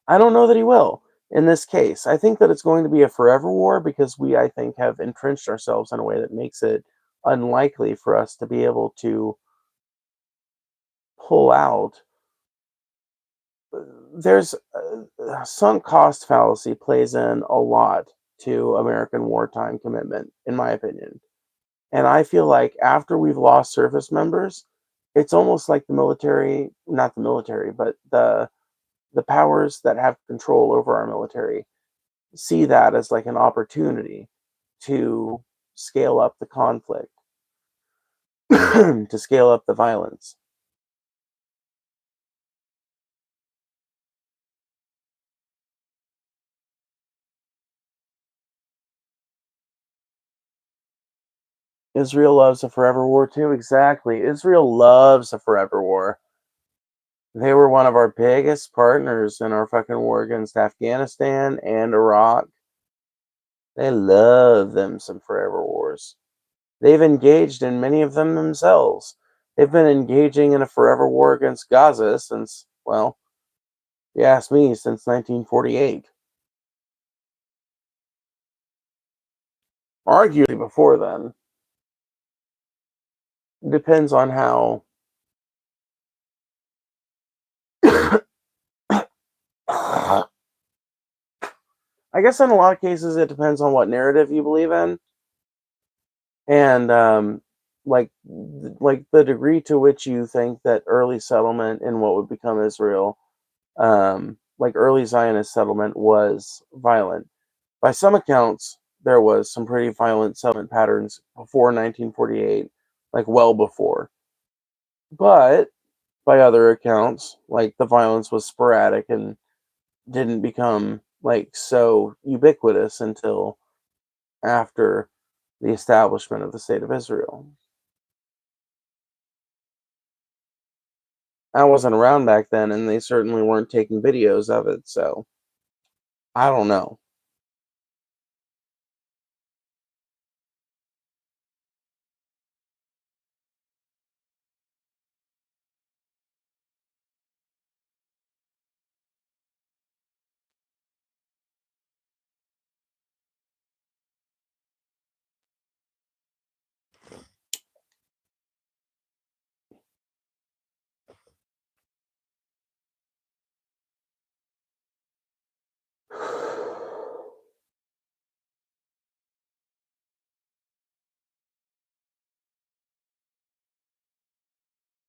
I don't know that he will in this case. I think that it's going to be a forever war because we, I think, have entrenched ourselves in a way that makes it unlikely for us to be able to pull out. There's sunk cost fallacy plays in a lot to American wartime commitment, in my opinion. And I feel like after we've lost service members, it's almost like the military, not the military, but the powers that have control over our military see that as like an opportunity to scale up the conflict. to scale up the violence. Israel loves a forever war too. Exactly. Israel loves a forever war. They were one of our biggest partners in our fucking war against Afghanistan and Iraq. They love them some forever wars. They've engaged in many of them themselves. They've been engaging in a forever war against Gaza since, well, if you ask me, since 1948. Arguably before then. It depends on how. I guess in a lot of cases it depends on what narrative you believe in, and like the degree to which you think that early settlement in what would become Israel, like early Zionist settlement, was violent. By some accounts, there was some pretty violent settlement patterns before 1948, like well before. But by other accounts, like the violence was sporadic and didn't become like so ubiquitous until after the establishment of the state of Israel. I wasn't around back then, and they certainly weren't taking videos of it, so I don't know.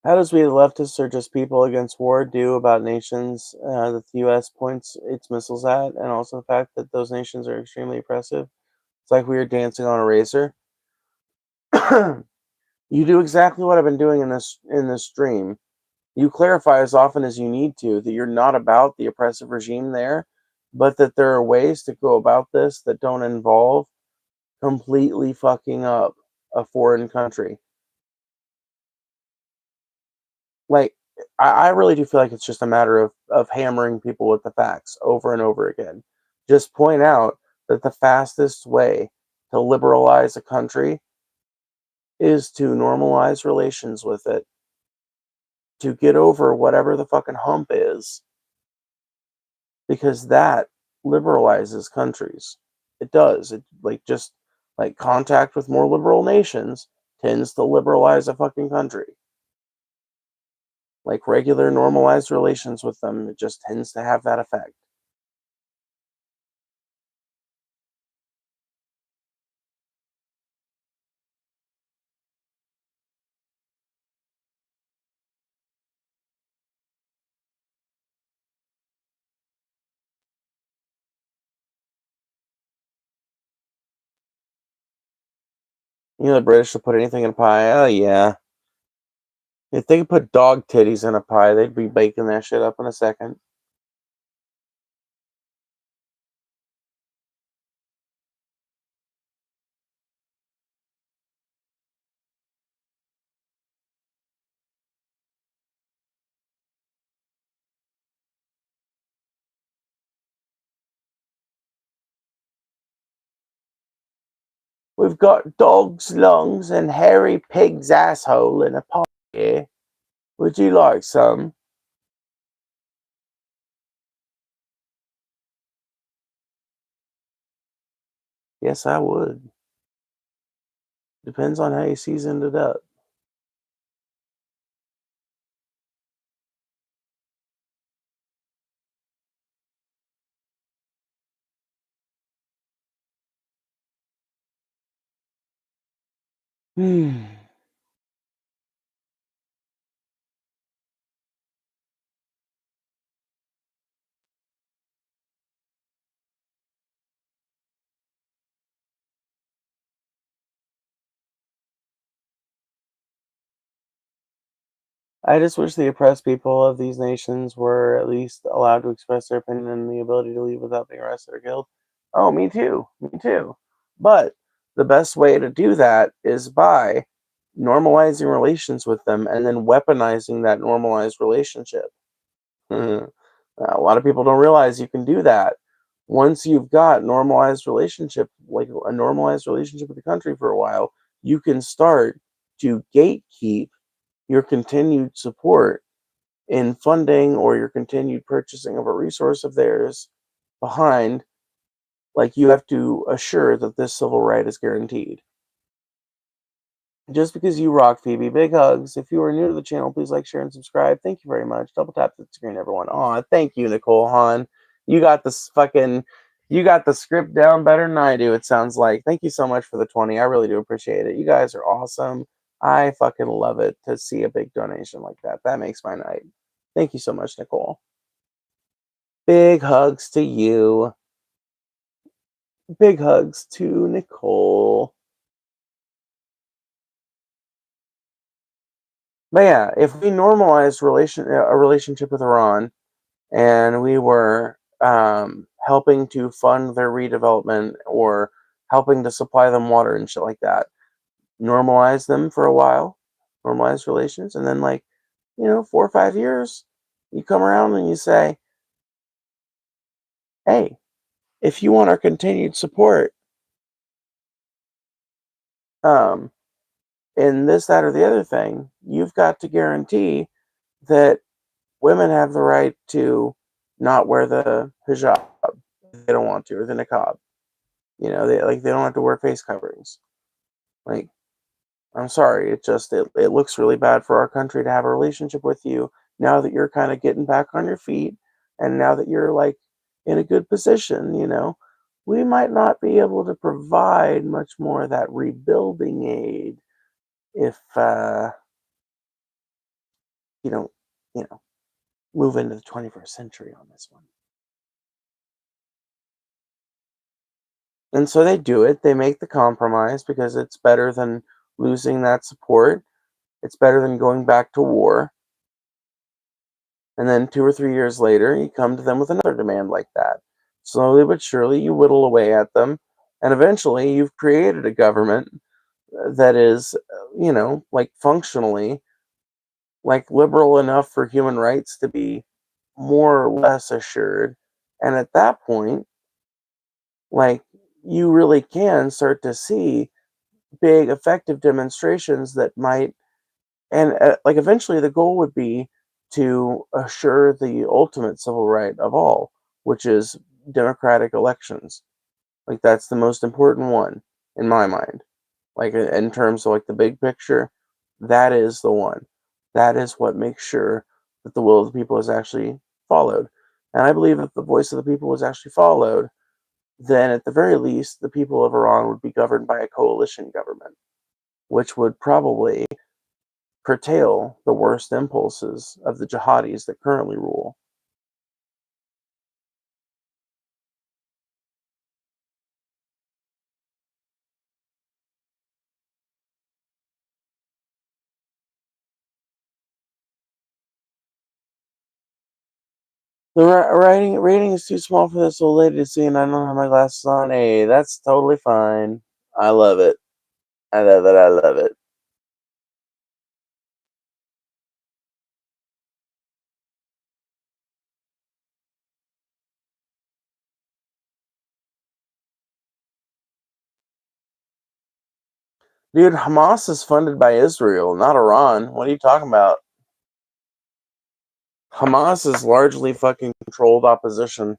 How does we, the leftists, are just people against war, do about nations that the U.S. points its missiles at, and also the fact that those nations are extremely oppressive? It's like we were dancing on a razor. You do exactly what I've been doing in this stream. You clarify as often as you need to that you're not about the oppressive regime there, but that there are ways to go about this that don't involve completely fucking up a foreign country. Like, I really do feel like it's just a matter of hammering people with the facts over and over again. Just point out that the fastest way to liberalize a country is to normalize relations with it, to get over whatever the fucking hump is, because that liberalizes countries. It does. It like just like contact with more liberal nations tends to liberalize a fucking country. Like regular normalized relations with them, it just tends to have that effect. You know, the British will put anything in a pie. Oh yeah. If they could put dog titties in a pie, they'd be baking that shit up in a second. We've got dog's lungs and hairy pig's asshole in a pie here. Would you like some? Yes, I would. Depends on how you seasoned it up. Hmm. I just wish the oppressed people of these nations were at least allowed to express their opinion and the ability to leave without being arrested or killed. Oh, me too. Me too. But the best way to do that is by normalizing relations with them and then weaponizing that normalized relationship. A lot of people don't realize you can do that. Once you've got normalized relationship, like a normalized relationship with the country for a while, you can start to gatekeep your continued support in funding or your continued purchasing of a resource of theirs behind, like you have to assure that this civil right is guaranteed. Just because you rock, Phoebe. Big hugs. If you are new to the channel, please like, share, and subscribe. Thank you very much. Double tap the screen, everyone. Aw, thank you, Nicole Hahn. You got this fucking, you got the script down better than I do, it sounds like. Thank you so much for the 20. I really do appreciate it. You guys are awesome. I fucking love it to see a big donation like that. That makes my night. Thank you so much, Nicole. Big hugs to you. Big hugs to Nicole. But yeah, if we normalized a relationship with Iran and we were helping to fund their redevelopment or helping to supply them water and shit like that, normalize them for a while, normalize relations, and then 4 or 5 years, you come around and you say, hey, if you want our continued support um, in this, that, or the other thing, you've got to guarantee that women have the right to not wear the hijab if they don't want to, or the niqab. They don't have to wear face coverings. Like, I'm sorry, it looks really bad for our country to have a relationship with you now that you're kind of getting back on your feet, and now that you're in a good position. We might not be able to provide much more of that rebuilding aid if you don't, you know, move into the 21st century on this one. And so they do it. They make the compromise because it's better than losing that support. It's better than going back to war. And then 2 or 3 years later, you come to them with another demand like that. Slowly but surely, you whittle away at them. And eventually, you've created a government that is, functionally, liberal enough for human rights to be more or less assured. And at that point, like, you really can start to see big effective demonstrations that might, and eventually the goal would be to assure the ultimate civil right of all, which is democratic elections. That's the most important one in my mind. In terms of the big picture, that is the one. That is what makes sure that the will of the people is actually followed. And I believe if the voice of the people was actually followed, then at the very least the people of Iran would be governed by a coalition government, which would probably curtail the worst impulses of the jihadis that currently rule. The rating is too small for this old lady to see, and I don't have my glasses on. Hey, that's totally fine. I love it. I love it. I love it. Dude, Hamas is funded by Israel, not Iran. What are you talking about? Hamas is largely fucking controlled opposition.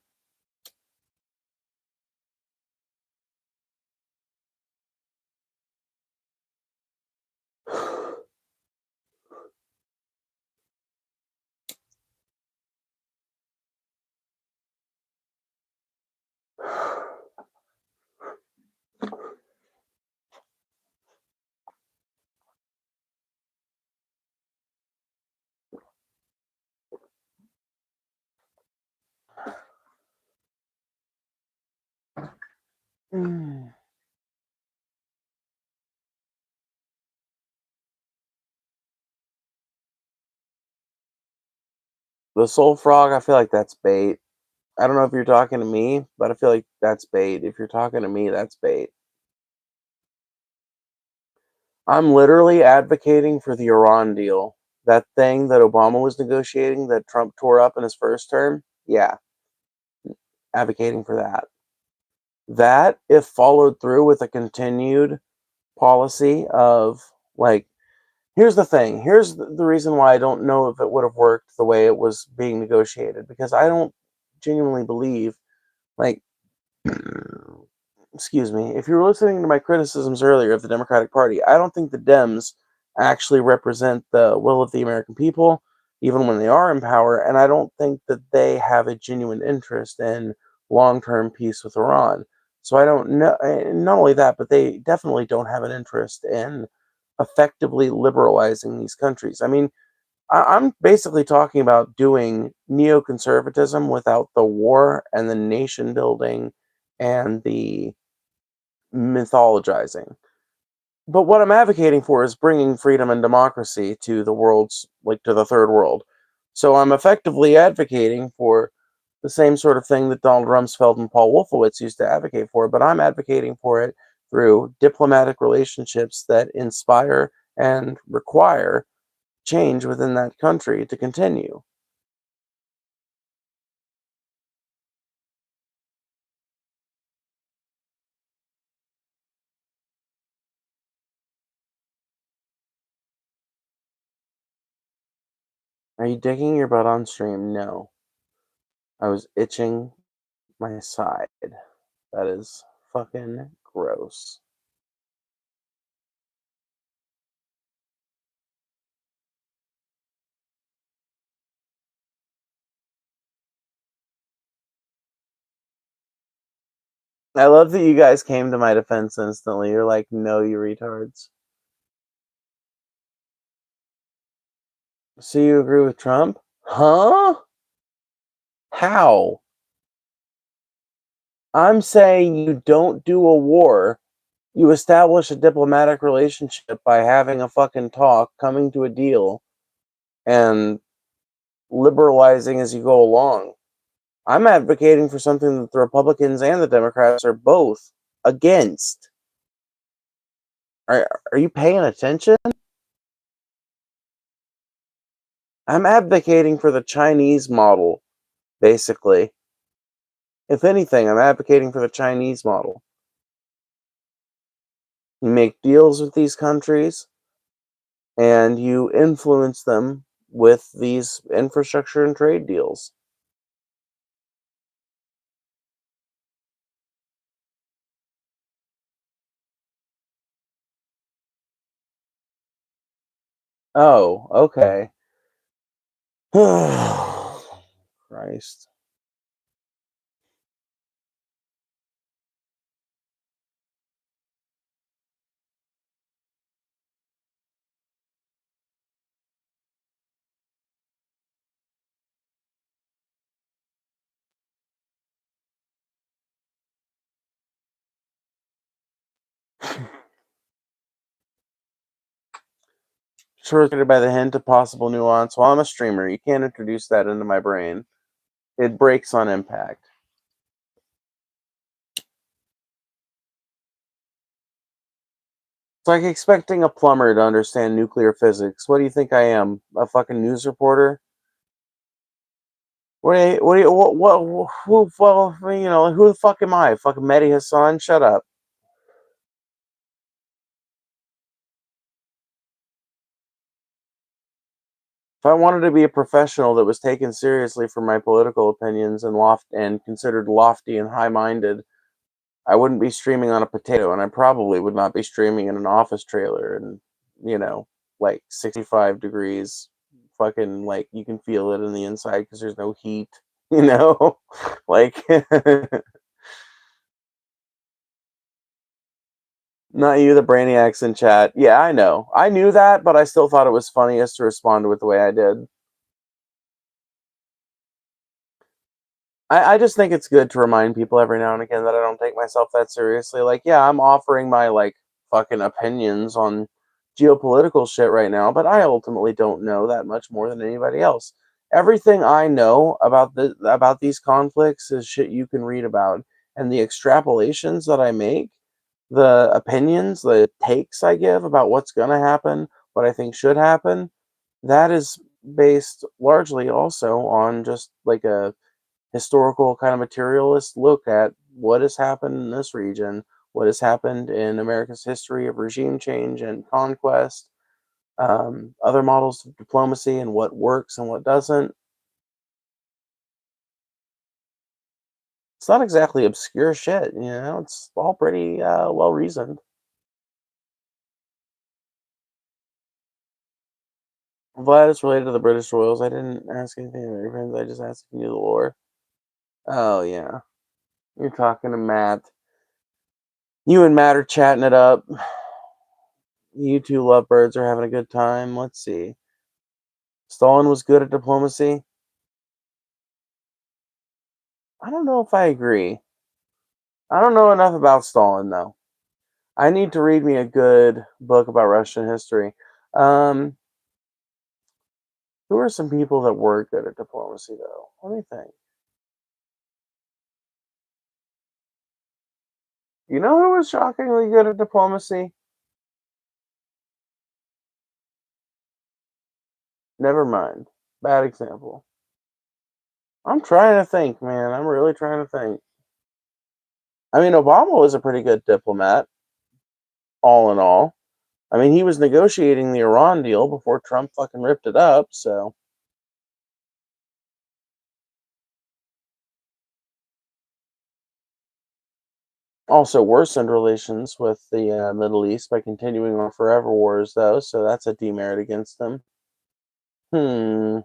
The soul frog, I feel like that's bait. I don't know if you're talking to me, but I feel like that's bait. If you're talking to me, that's bait. I'm literally advocating for the Iran deal. That thing that Obama was negotiating that Trump tore up in his first term. Yeah, advocating for that. That, if followed through with a continued policy of, like, here's the thing. Here's the reason why I don't know if it would have worked the way it was being negotiated. Because I don't genuinely believe, like, excuse me, if you were listening to my criticisms earlier of the Democratic Party, I don't think the Dems actually represent the will of the American people, even when they are in power, and I don't think that they have a genuine interest in long term peace with Iran. So I don't know, not only that, but they definitely don't have an interest in effectively liberalizing these countries. I mean, I'm basically talking about doing neoconservatism without the war and the nation building and the mythologizing. But what I'm advocating for is bringing freedom and democracy to the world's, like, to the third world. So I'm effectively advocating for the same sort of thing that Donald Rumsfeld and Paul Wolfowitz used to advocate for, but I'm advocating for it through diplomatic relationships that inspire and require change within that country to continue. Are you digging your butt on stream? No. I was itching my side. That is fucking gross. I love that you guys came to my defense instantly. You're like, no, you retards. So you agree with Trump? Huh? How? I'm saying you don't do a war. You establish a diplomatic relationship by having a fucking talk, coming to a deal, and liberalizing as you go along. I'm advocating for something that the Republicans and the Democrats are both against. Are you paying attention? I'm advocating for the Chinese model, basically. If anything, I'm advocating for the Chinese model. You make deals with these countries and you influence them with these infrastructure and trade deals. Oh, okay. Christ. Shortcut by the hint of possible nuance. Well, I'm a streamer. You can't introduce that into my brain. It breaks on impact. It's like expecting a plumber to understand nuclear physics. What do you think I am? A fucking news reporter? Who, well, who the fuck am I? Fucking Mehdi Hassan? Shut up. If I wanted to be a professional that was taken seriously for my political opinions and considered lofty and high-minded, I wouldn't be streaming on a potato, and I probably would not be streaming in an office trailer and, like 65 degrees. Fucking, like, you can feel it in the inside because there's no heat, you know? Like, not you, the brainiacs in chat. Yeah, I know. I knew that, but I still thought it was funniest to respond with the way I did. I just think it's good to remind people every now and again that I don't take myself that seriously. Like, yeah, I'm offering my, like, fucking opinions on geopolitical shit right now, but I ultimately don't know that much more than anybody else. everything I know about these conflicts is shit you can read about, and the extrapolations that I make, the opinions, the takes I give about what's going to happen, what I think should happen, that is based largely also on just like a historical kind of materialist look at what has happened in this region, what has happened in America's history of regime change and conquest, other models of diplomacy and what works and what doesn't. It's not exactly obscure shit, you know. It's all pretty well reasoned. I'm glad it's related to the British Royals. I didn't ask anything about your friends. I just asked if you knew the lore. Oh yeah, you're talking to Matt. You and Matt are chatting it up. You two lovebirds are having a good time. Let's see. Stalin was good at diplomacy. I don't know if I agree. I don't know enough about Stalin though. I need to read me a good book about Russian history. Um, who are some people that were good at diplomacy though? Let me think. You know who was shockingly good at diplomacy? Never mind. Bad example. I'm trying to think, man. I'm really trying to think. I mean, Obama was a pretty good diplomat, all in all. I mean, he was negotiating the Iran deal before Trump fucking ripped it up, so. Also worsened relations with the Middle East by continuing on forever wars, though, so that's a demerit against them. Hmm.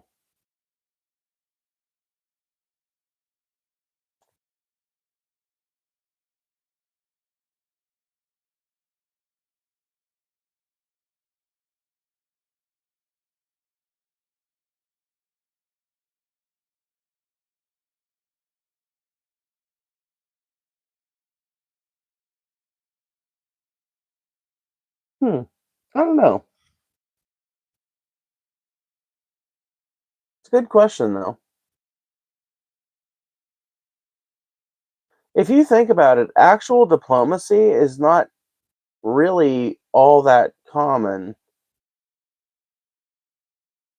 Hmm. I don't know. It's a good question, though. If you think about it, actual diplomacy is not really all that common.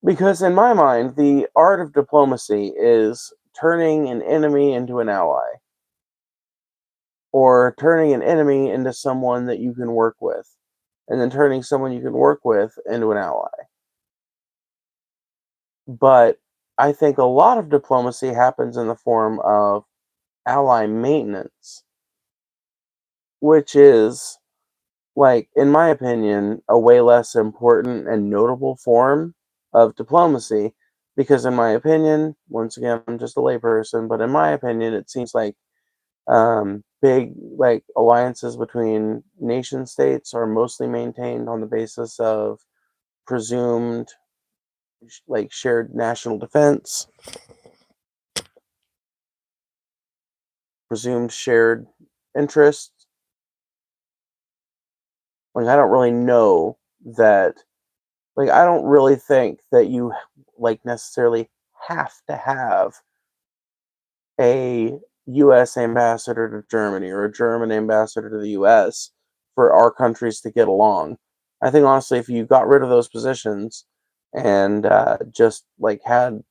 Because in my mind, the art of diplomacy is turning an enemy into an ally, or turning an enemy into someone that you can work with, and then turning someone you can work with into an ally. But I think a lot of diplomacy happens in the form of ally maintenance, which is, like, in my opinion, a way less important and notable form of diplomacy. Because, in my opinion, once again, I'm just a layperson, but in my opinion, it seems like big like alliances between nation states are mostly maintained on the basis of presumed like shared national defense, presumed shared interests. Like I don't really know that like I don't really think that you like necessarily have to have a US ambassador to Germany or a German ambassador to the US for our countries to get along. I think honestly, if you got rid of those positions and just like had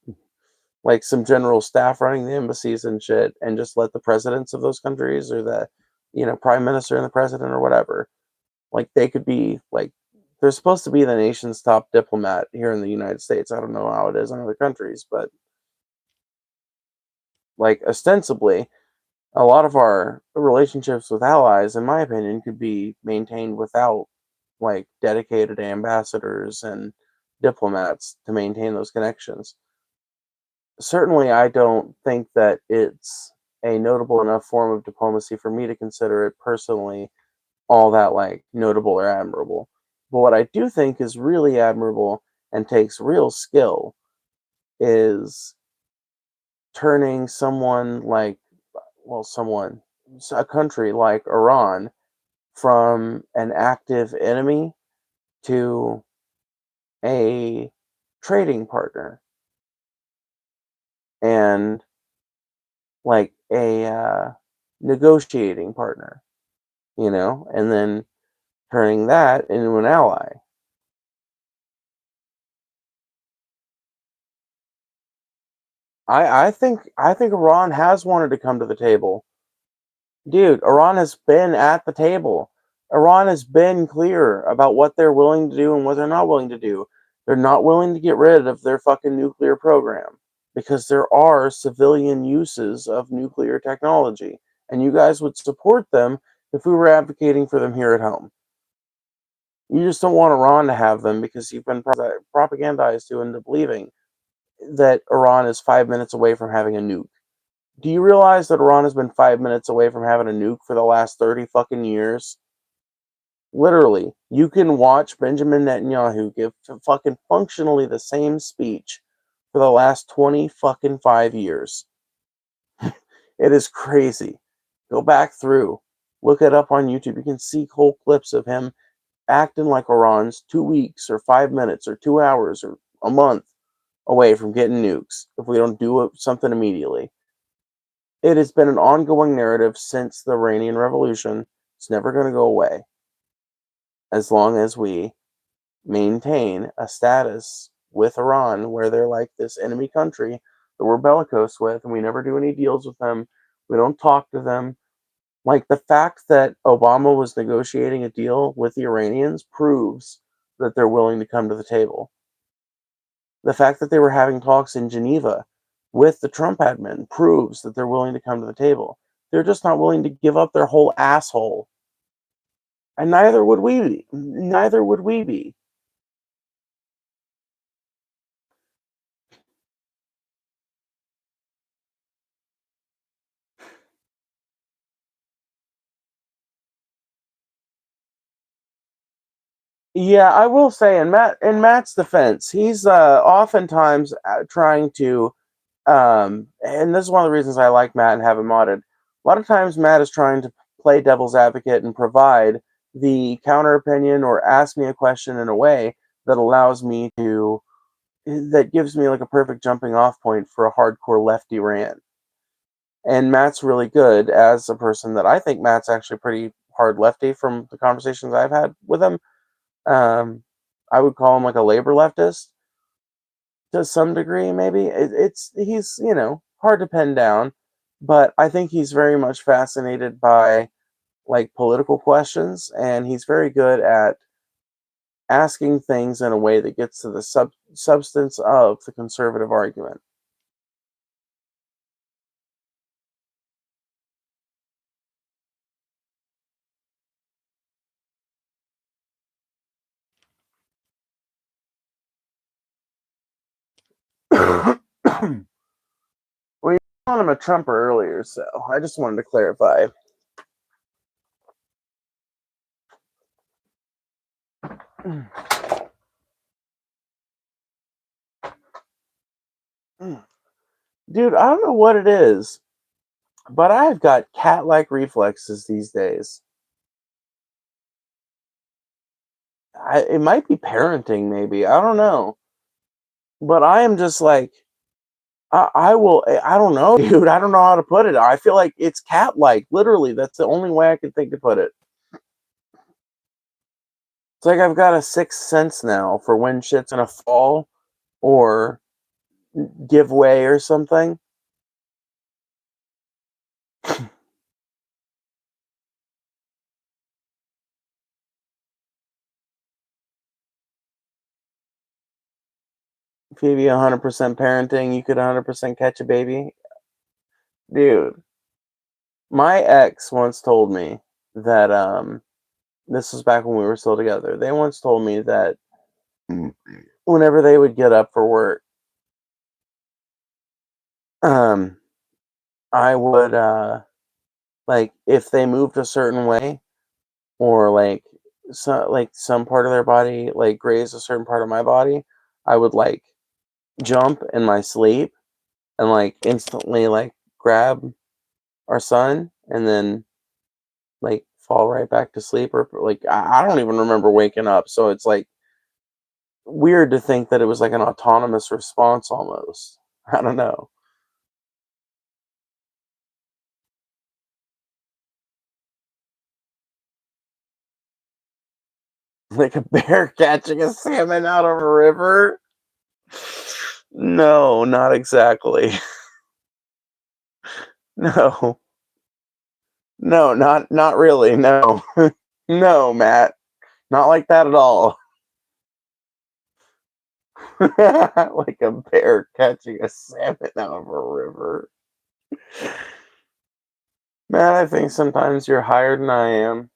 like some general staff running the embassies and shit, and just let the presidents of those countries or the prime minister and the president or whatever, like they could be like they're supposed to be the nation's top diplomat here in the United States. I don't know how it is in other countries, but like ostensibly a lot of our relationships with allies, in my opinion, could be maintained without like dedicated ambassadors and diplomats to maintain those connections. Certainly, I don't think that it's a notable enough form of diplomacy for me to consider it personally all that like notable or admirable. But what I do think is really admirable and takes real skill is turning someone like someone a country like Iran from an active enemy to a trading partner. and like a negotiating partner, and then turning that into an ally. I think Iran has wanted to come to the table. Dude, Iran has been at the table. Iran has been clear about what they're willing to do and what they're not willing to do. They're not willing to get rid of their fucking nuclear program because there are civilian uses of nuclear technology, and you guys would support them if we were advocating for them here at home. You just don't want Iran to have them because you've been propagandized into believing that Iran is 5 minutes away from having a nuke. Do you realize that Iran has been 5 minutes away from having a nuke for the last 30 fucking years? Literally, you can watch Benjamin Netanyahu give fucking functionally the same speech for the last 20 fucking 5 years. It is crazy. Go back through, look it up on YouTube. You can see whole clips of him acting like Iran's 2 weeks or 5 minutes or 2 hours or a month away from getting nukes if we don't do something immediately. It has been an ongoing narrative since the Iranian Revolution. It's never going to go away as long as we maintain a status with Iran where they're like this enemy country that we're bellicose with, and we never do any deals with them. We don't talk to them. Like, the fact that Obama was negotiating a deal with the Iranians proves that they're willing to come to the table. The fact that they were having talks in Geneva with the Trump admin proves that they're willing to come to the table. They're just not willing to give up their whole asshole. And neither would we be. Neither would we be. Yeah, I will say in Matt's defense, he's oftentimes trying to and this is one of the reasons I like Matt and have him modded. A lot of times Matt is trying to play devil's advocate and provide the counter opinion or ask me a question in a way that allows me to that gives me like a perfect jumping off point for a hardcore lefty rant. And Matt's really good as a person that I think Matt's actually pretty hard lefty from the conversations I've had with him. I would call him like a labor leftist to some degree, maybe. He's hard to pin down, but I think he's very much fascinated by like political questions, and he's very good at asking things in a way that gets to the substance of the conservative argument. Well, you called him a Trumper earlier, so I just wanted to clarify. Dude, I don't know what it is, but I've got cat-like reflexes these days. It might be parenting, maybe. I don't know. But I am just like, I don't know, dude. I don't know how to put it. I feel like it's cat-like. Literally, that's the only way I can think to put it. It's like I've got a sixth sense now for when shit's gonna fall or give way or something. Phoebe, 100% parenting. You could 100% catch a baby. Dude, my ex once told me that, this was back when we were still together. They once told me that whenever they would get up for work, um, I would, like, if they moved a certain way, or like some part of their body like grazed a certain part of my body, I would like jump in my sleep and like instantly like grab our son and then like fall right back to sleep, or like I don't even remember waking up, so it's like weird to think that it was like an autonomous response almost. I don't know. Like a bear catching a salmon out of a river? No, not exactly. No. No, not really, no. No, Matt. Not like that at all. Like a bear catching a salmon out of a river. Matt, I think sometimes you're higher than I am.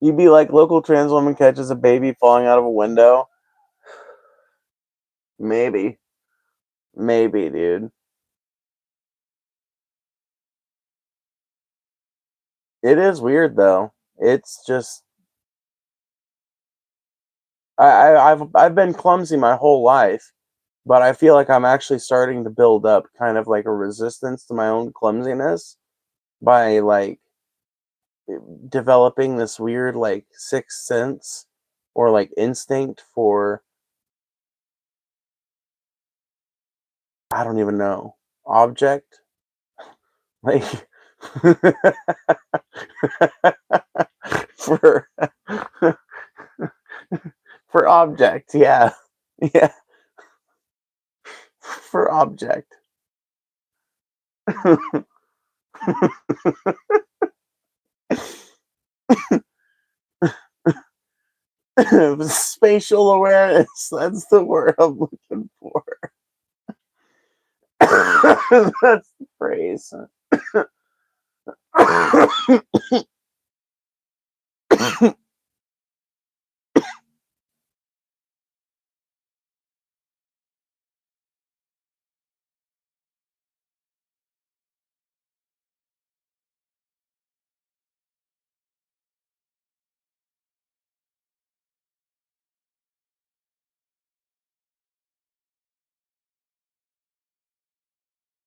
You'd be like, local trans woman catches a baby falling out of a window. Maybe. Maybe, dude. It is weird, though. It's just... I've been clumsy my whole life, but I feel like I'm actually starting to build up kind of like a resistance to my own clumsiness by, like, developing this weird, like, sixth sense or, like, instinct for... I don't even know. Object? Like... for for object, yeah. Yeah. For object. Spatial awareness, that's the word I'm looking for. That's the phrase.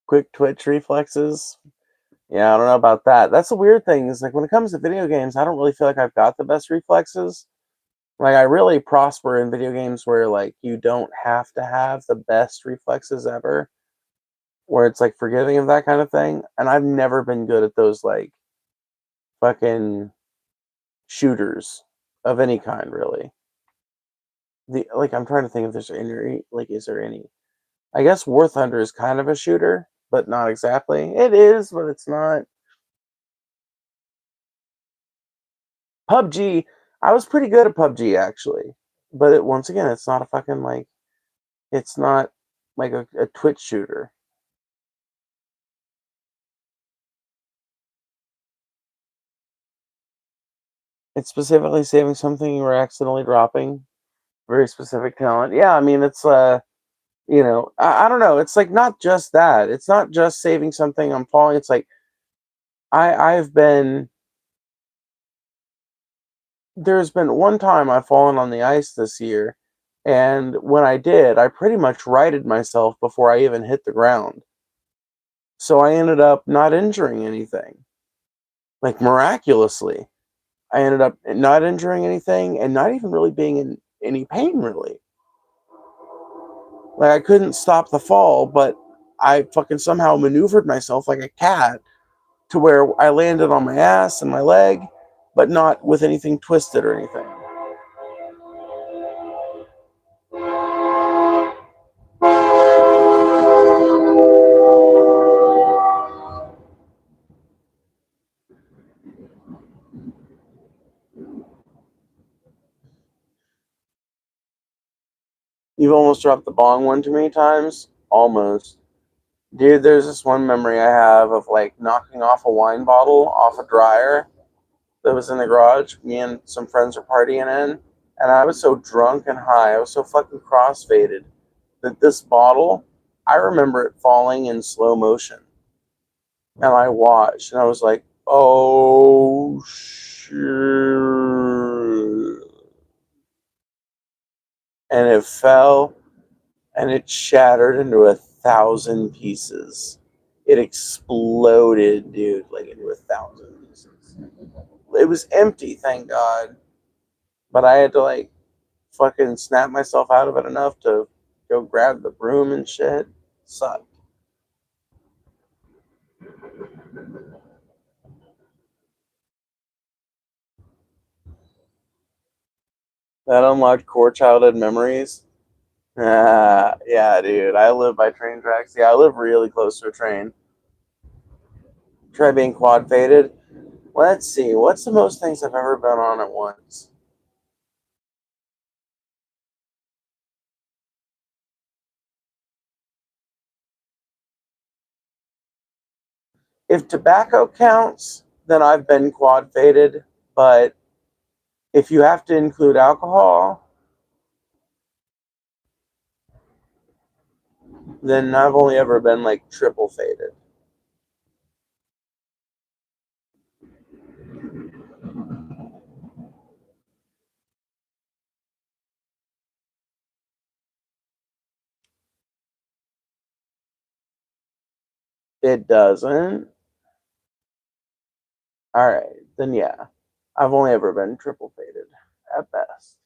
Quick twitch reflexes. Yeah, I don't know about that. That's the weird thing, is like when it comes to video games, I don't really feel like I've got the best reflexes. Like, I really prosper in video games where, like, you don't have to have the best reflexes ever, where it's like forgiving of that kind of thing. And I've never been good at those, like, fucking shooters of any kind, really. I'm trying to think if there's any, like, is there any? I guess War Thunder is kind of a shooter, but not exactly. It is, but it's not. PUBG, I was pretty good at PUBG, actually. But once again, it's not a fucking, like, it's not like a Twitch shooter. It's specifically saving something you were accidentally dropping. Very specific talent. Yeah, I mean, it's, I don't know. It's like not just that. It's not just saving something I'm falling. It's like, I've been... There's been one time I've fallen on the ice this year, and when I did, I pretty much righted myself before I even hit the ground. So I ended up not injuring anything. Like, miraculously. I ended up not injuring anything and not even really being in any pain, really. Like, I couldn't stop the fall, but I fucking somehow maneuvered myself like a cat to where I landed on my ass and my leg, but not with anything twisted or anything. You've almost dropped the bong one too many times? Almost. Dude, there's this one memory I have of, like, knocking off a wine bottle off a dryer that was in the garage. Me and some friends were partying in, and I was so drunk and high, I was so fucking crossfaded, that this bottle, I remember it falling in slow motion. And I watched, and I was like, oh, shit. And it fell, and it shattered into 1,000 pieces. It exploded, dude, like into 1,000 pieces. It was empty, thank God. But I had to, like, fucking snap myself out of it enough to go grab the broom and shit. Sucked. That unlocked core childhood memories. Ah, yeah, dude. I live by train tracks. Yeah, I live really close to a train. Try being quad faded. Let's see. What's the most things I've ever been on at once? If tobacco counts, then I've been quad faded. But if you have to include alcohol, then I've only ever been like triple faded. It doesn't. All right, then yeah. I've only ever been triple faded at best.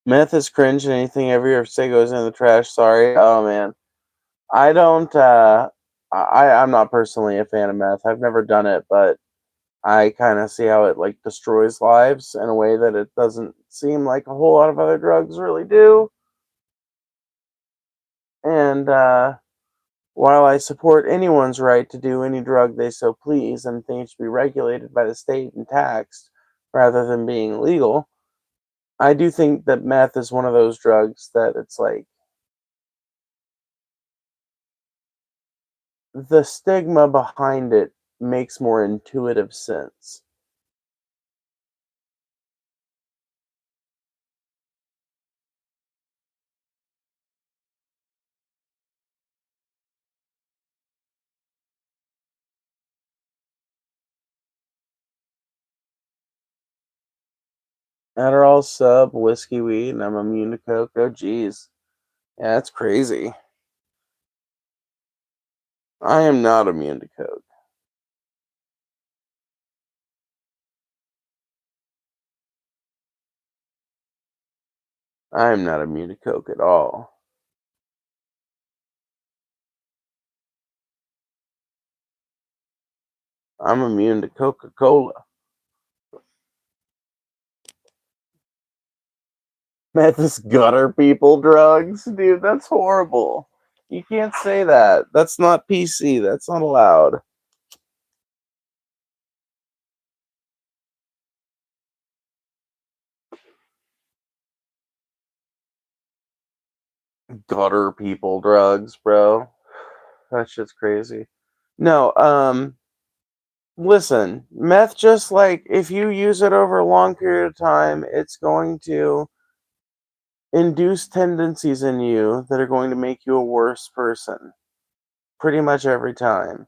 Meth is cringe and anything every ever say goes in the trash. Sorry. Oh man. I don't I'm not personally a fan of meth. I've never done it, but I kind of see how it like destroys lives in a way that it doesn't seem like a whole lot of other drugs really do. And while I support anyone's right to do any drug they so please and think it should be regulated by the state and taxed rather than being legal, I do think that meth is one of those drugs that it's like the stigma behind it makes more intuitive sense. Adderall, sub, whiskey, weed, and I'm immune to coke. Oh, geez. Yeah, that's crazy. I am not immune to coke. I am not immune to coke at all. I'm immune to Coca Cola. Man, this gutter people drugs, dude, that's horrible. You can't say that. That's not PC. That's not allowed. Gutter people drugs, bro. That shit's crazy. No, listen, meth just like if you use it over a long period of time, it's going to induce tendencies in you that are going to make you a worse person. Pretty much every time.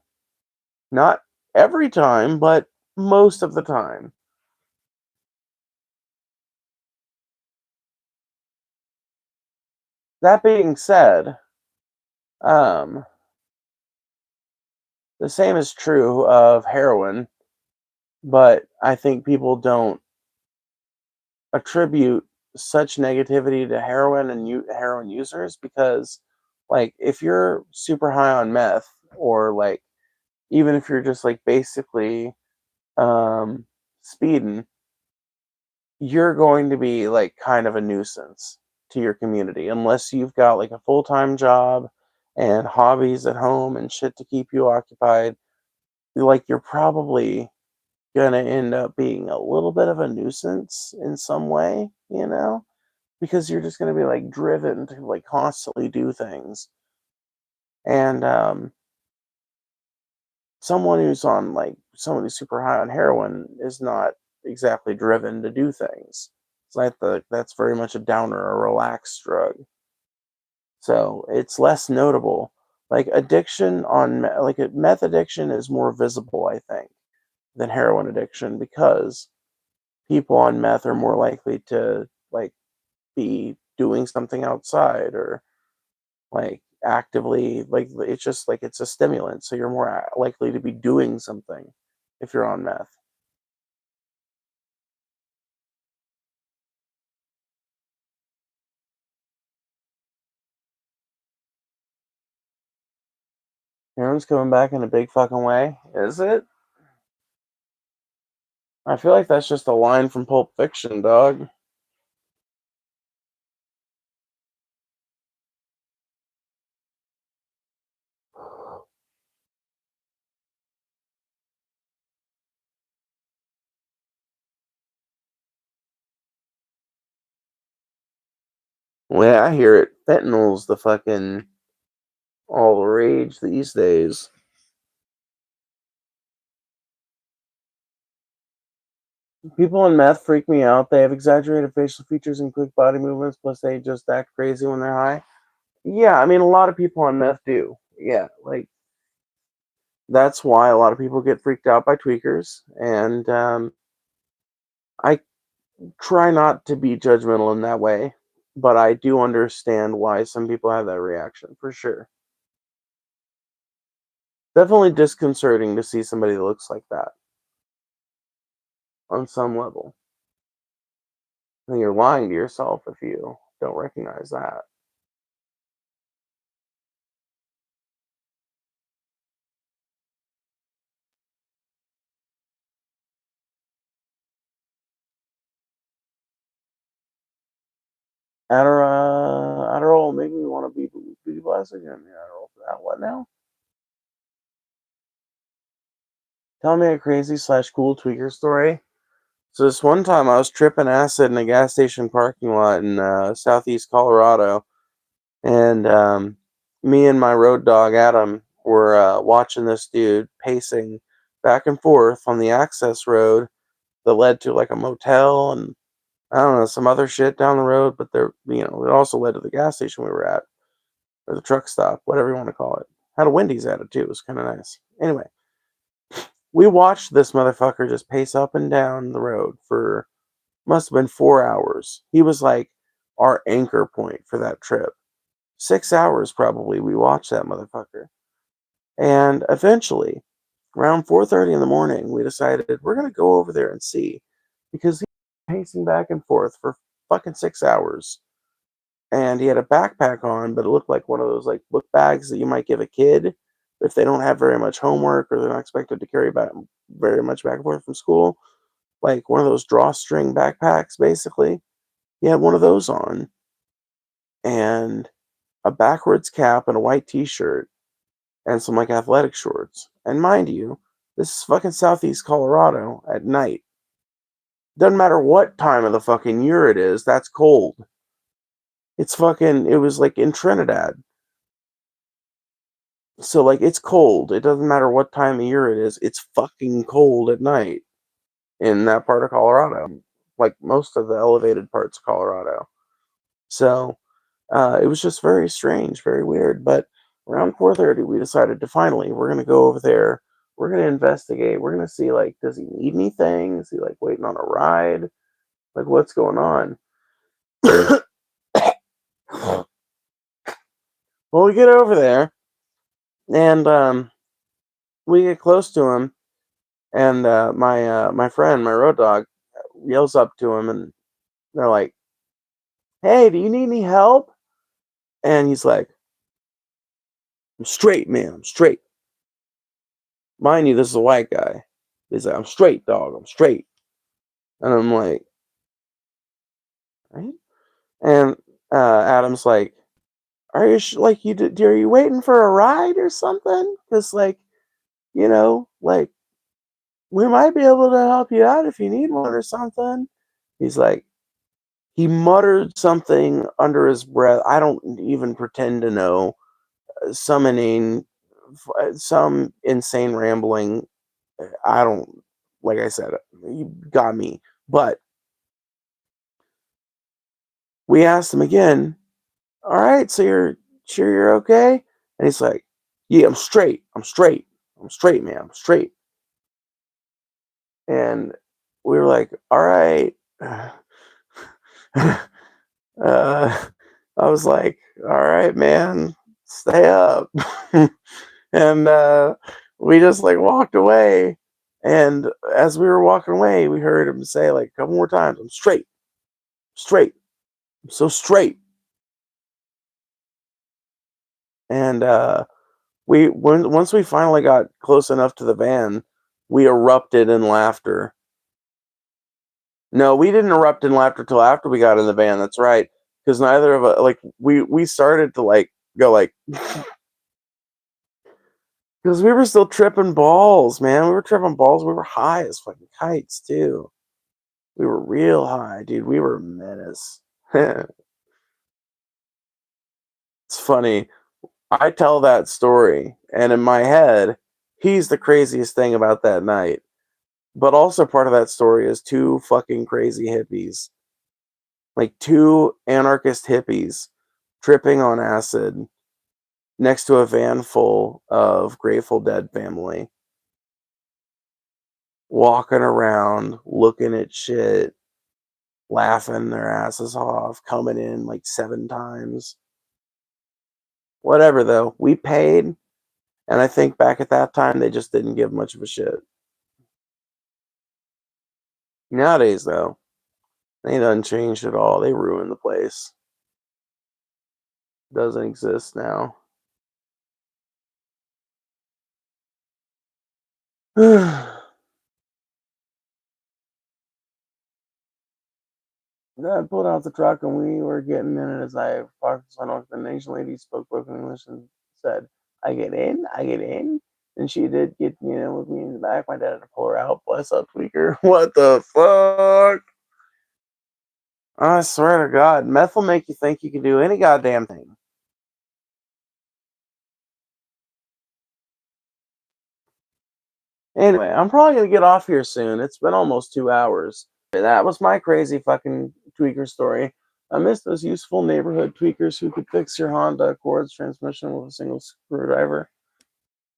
Not every time, but most of the time. That being said, um, the same is true of heroin, but I think people don't attribute such negativity to heroin and heroin users because, like, if you're super high on meth or like even if you're just like basically um, speeding, you're going to be like kind of a nuisance to your community unless you've got like a full-time job and hobbies at home and shit to keep you occupied. Like you're probably gonna end up being a little bit of a nuisance in some way, you know, because you're just gonna be like driven to like constantly do things. And someone who's on like someone who's super high on heroin is not exactly driven to do things. It's like that's very much a downer, a relaxed drug. So it's less notable. Like addiction on like meth addiction is more visible, I think, than heroin addiction because people on meth are more likely to like be doing something outside or like actively like it's just like it's a stimulant, so you're more likely to be doing something if you're on meth. Heroin's coming back in a big fucking way. Is it? I feel like that's just a line from Pulp Fiction, dog. Well, yeah, I hear it. Fentanyl's the fucking all the rage these days. People on meth freak me out. They have exaggerated facial features and quick body movements, plus they just act crazy when they're high. Yeah, I mean, a lot of people on meth do. Yeah, like, that's why a lot of people get freaked out by tweakers. And I try not to be judgmental in that way, but I do understand why some people have that reaction, for sure. Definitely disconcerting to see somebody that looks like that on some level. And you're lying to yourself if you don't recognize that. Adderall make me want to be blessed again. Adderall for that. What now? Tell me a crazy slash cool tweaker story. So this one time I was tripping acid in a gas station parking lot in southeast Colorado, and me and my road dog Adam were watching this dude pacing back and forth on the access road that led to like a motel and I don't know some other shit down the road, but there it also led to the gas station we were at or the truck stop, whatever you want to call it. Had a Wendy's at it too. It was kind of nice. Anyway, we watched this motherfucker just pace up and down the road for must have been 4 hours. He was like our anchor point for that trip. 6 hours probably we watched that motherfucker. And eventually, around 4:30 in the morning, we decided we're gonna go over there and see. Because he was pacing back and forth for fucking 6 hours. And he had a backpack on, but it looked like one of those like book bags that you might give a kid if they don't have very much homework or they're not expected to carry back very much back and forth from school. Like one of those drawstring backpacks, basically. He had one of those on and a backwards cap and a white t-shirt and some like athletic shorts. And mind you, this is fucking southeast Colorado at night. Doesn't matter what time of the fucking year it is, that's cold. It was like in Trinidad. So like it's cold. It doesn't matter what time of year it is, it's fucking cold at night in that part of Colorado. Like most of the elevated parts of Colorado. So it was just very strange, very weird. But around 4:30, we decided to finally we're gonna go over there. We're gonna investigate. We're gonna see like, does he need anything? Is he like waiting on a ride? Like what's going on? Well, we get over there and we get close to him, and my friend, my road dog, yells up to him, and they're like, "Hey, do you need any help?" And he's like, "I'm straight, man. I'm straight." Mind you, this is a white guy. He's like, "I'm straight, dog. I'm straight." And I'm like, right? And Adam's like, "Are you like are you waiting for a ride or something? Because like, like we might be able to help you out if you need one or something." He's like, he muttered something under his breath. I don't even pretend to know. Summoning some insane rambling. I don't, like I said, you got me. But we asked him again, all right, so sure you're okay?" And he's like, "Yeah, I'm straight. I'm straight. I'm straight, man. I'm straight." And we were like, "All right." I was like, "All right, man, stay up." And we just like walked away. And as we were walking away, we heard him say like a couple more times, "I'm straight, straight, I'm so straight." And once we finally got close enough to the van, we erupted in laughter. No, we didn't erupt in laughter till after we got in the van. That's right, because neither of us like we started to like go like because we were still tripping balls, man. We were tripping balls. We were high as fucking kites too. We were real high, dude. We were a menace. It's funny. I tell that story, and in my head, he's the craziest thing about that night. But also part of that story is two fucking crazy hippies, like two anarchist hippies tripping on acid next to a van full of Grateful Dead family, walking around, looking at shit, laughing their asses off, coming in like 7 times. Whatever, though. We paid, and I think back at that time, they just didn't give much of a shit. Nowadays, though, they done changed at all. They ruined the place. Doesn't exist now. Then I pulled out the truck and we were getting in, and as I parked the off, the Asian lady spoke broken English and said, "I get in, I get in." And she did get, with me in the back. My dad had to pull her out. Bless up, tweaker. What the fuck? I swear to God, meth will make you think you can do any goddamn thing. Anyway, I'm probably going to get off here soon. It's been almost 2 hours. That was my crazy fucking tweaker story. I miss those useful neighborhood tweakers who could fix your Honda Accord's transmission with a single screwdriver.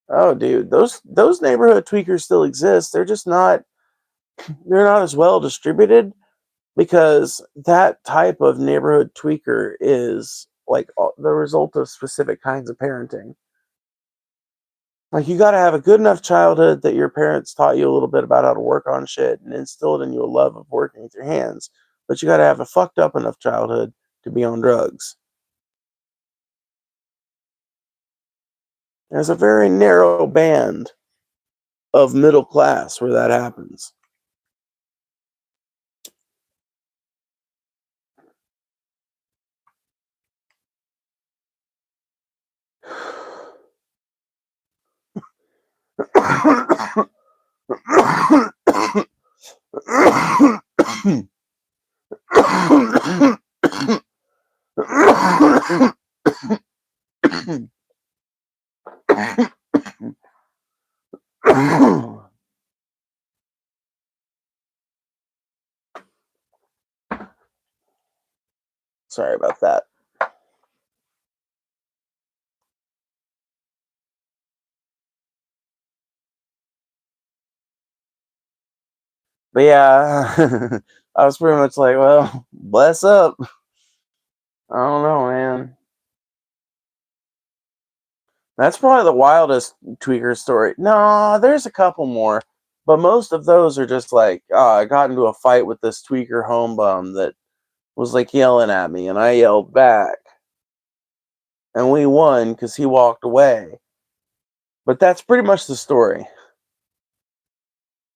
Oh, dude, those neighborhood tweakers still exist. They're not as well distributed because that type of neighborhood tweaker is like the result of specific kinds of parenting. Like you got to have a good enough childhood that your parents taught you a little bit about how to work on shit and instilled in you a love of working with your hands. But you got to have a fucked up enough childhood to be on drugs. There's a very narrow band of middle class where that happens. Sorry about that. But yeah, I was pretty much like, well, bless up. I don't know, man. That's probably the wildest tweaker story. No, there's a couple more, but most of those are just like, I got into a fight with this tweaker home bum that was like yelling at me, and I yelled back, and we won because he walked away. But that's pretty much the story.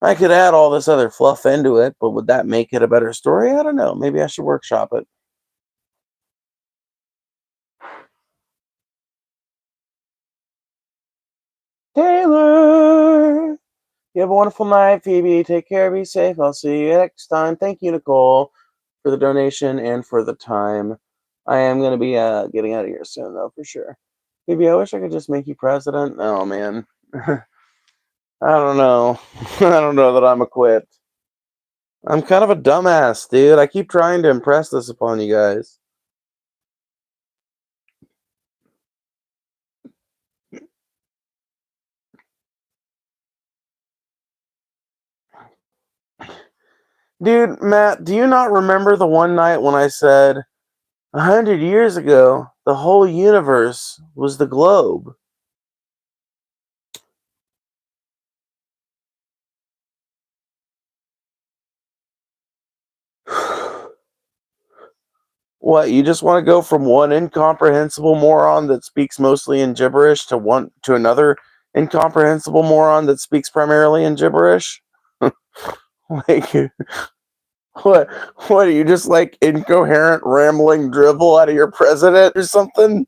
I could add all this other fluff into it, but would that make it a better story? I don't know. Maybe I should workshop it. Taylor! You have a wonderful night, Phoebe. Take care. Be safe. I'll see you next time. Thank you, Nicole, for the donation and for the time. I am going to be getting out of here soon, though, for sure. Phoebe, I wish I could just make you president. Oh, man. I don't know. I don't know that I'm equipped. I'm kind of a dumbass, dude. I keep trying to impress this upon you guys. Dude, Matt, do you not remember the one night when I said 100 years ago the whole universe was the globe? What, you just want to go from one incomprehensible moron that speaks mostly in gibberish to another incomprehensible moron that speaks primarily in gibberish? Like, what what are you, just like incoherent rambling dribble out of your president or something?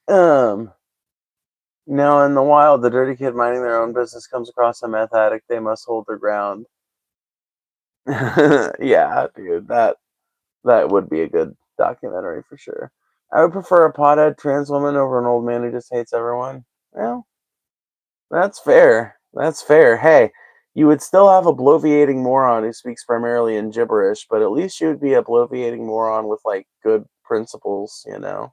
um Now, in the wild, the dirty kid minding their own business comes across a meth addict. They must hold their ground. Yeah, dude, that would be a good documentary for sure. I would prefer a pothead trans woman over an old man who just hates everyone. Well, that's fair. That's fair. Hey, you would still have a bloviating moron who speaks primarily in gibberish, but at least you would be a bloviating moron with like good principles, you know.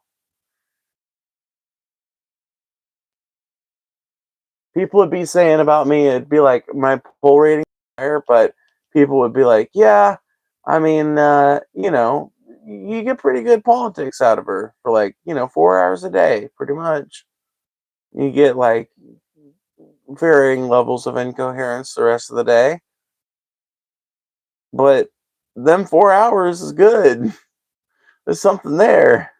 People would be saying about me, it'd be like my poll rating higher, but people would be like, yeah, I mean, you get pretty good politics out of her for like, 4 hours a day, pretty much. You get like varying levels of incoherence the rest of the day, but them 4 hours is good. There's something there.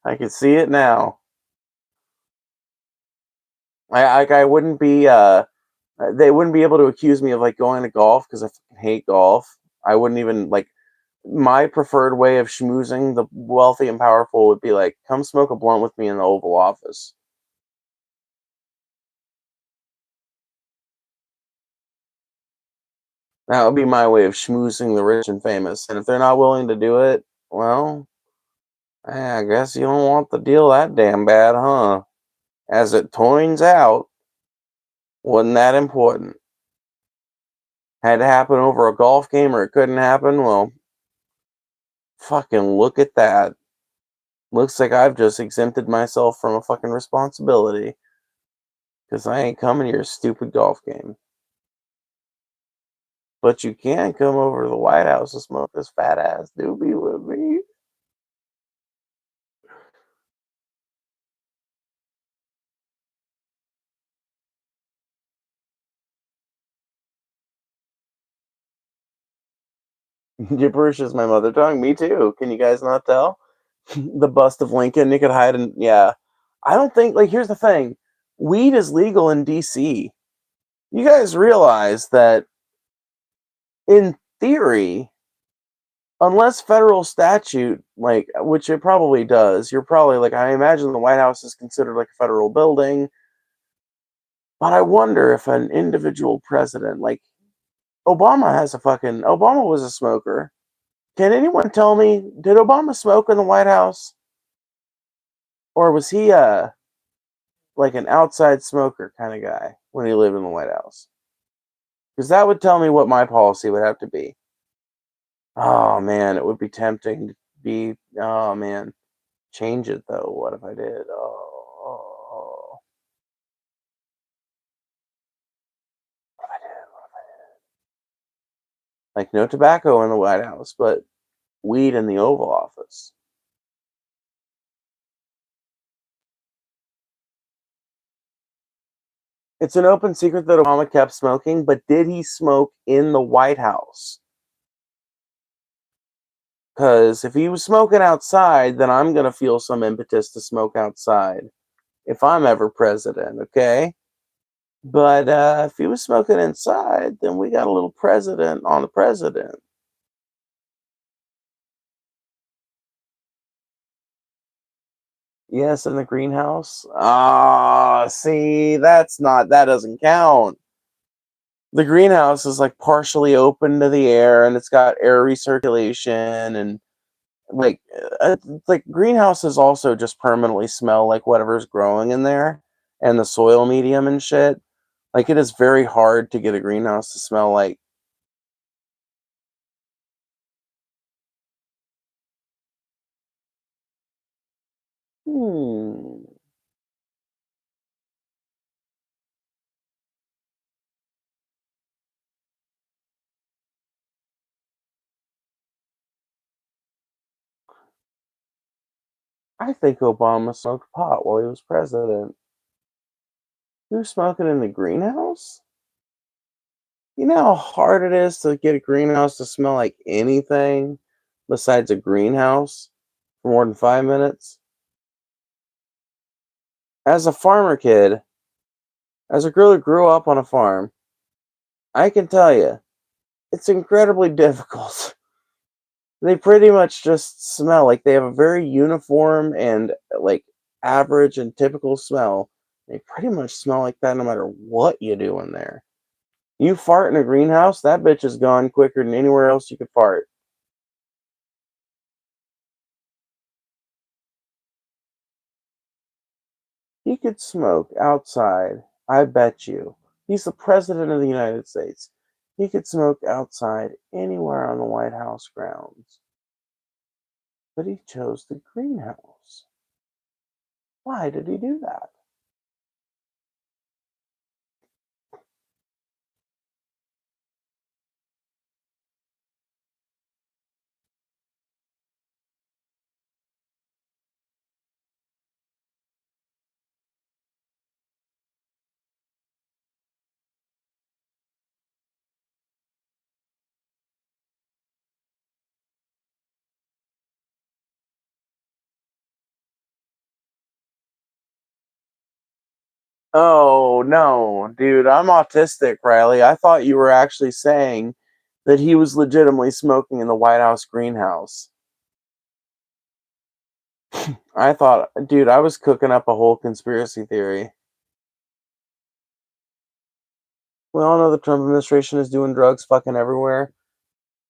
I can see it now. I wouldn't be they wouldn't be able to accuse me of like going to golf because I hate golf. I wouldn't even like my preferred way of schmoozing the wealthy and powerful would be like, come smoke a blunt with me in the Oval Office. That would be my way of schmoozing the rich and famous. And if they're not willing to do it, well, I guess you don't want the deal that damn bad, huh? As it turns out, wasn't that important. Had to happen over a golf game or it couldn't happen, well, fucking look at that. Looks like I've just exempted myself from a fucking responsibility. Because I ain't coming to your stupid golf game. But you can come over to the White House and smoke this fat ass doobie with me. Gibberish is my mother tongue. Me too. Can you guys not tell? The bust of Lincoln, you could hide in. Yeah. I don't think, like, here's the thing, weed is legal in DC. You guys realize that, in theory, unless federal statute, like, which it probably does, you're probably like, I imagine the White House is considered like a federal building. But I wonder if an individual president, like Obama was a smoker. Can anyone tell me, did Obama smoke in the White House? Or was he like an outside smoker kind of guy when he lived in the White House? Because that would tell me what my policy would have to be. Oh man, it would be tempting to be, oh man. Change it though. What if I did? Oh. What if I did? Like no tobacco in the White House, but weed in the Oval Office. It's an open secret that Obama kept smoking, but did he smoke in the White House? Because if he was smoking outside, then I'm going to feel some impetus to smoke outside if I'm ever president, okay? But if he was smoking inside, then we got a little president on the president. Yes, in the greenhouse. Ah, see, that doesn't count. The greenhouse is like partially open to the air and it's got air recirculation and like like greenhouses also just permanently smell like whatever's growing in there and the soil medium and shit. Like, it is very hard to get a greenhouse to smell like. Hmm. I think Obama smoked pot while he was president. He was smoking in the greenhouse? You know how hard it is to get a greenhouse to smell like anything besides a greenhouse for more than 5 minutes? As a farmer kid, as a girl who grew up on a farm, I can tell you, it's incredibly difficult. They pretty much just smell like they have a very uniform and like average and typical smell. They pretty much smell like that no matter what you do in there. You fart in a greenhouse, that bitch is gone quicker than anywhere else you could fart. He could smoke outside, I bet you. He's the president of the United States. He could smoke outside anywhere on the White House grounds. But he chose the greenhouse. Why did he do that? Oh, no, dude, I'm autistic, Riley. I thought you were actually saying that he was legitimately smoking in the White House greenhouse. I thought, dude, I was cooking up a whole conspiracy theory. We all know the Trump administration is doing drugs fucking everywhere.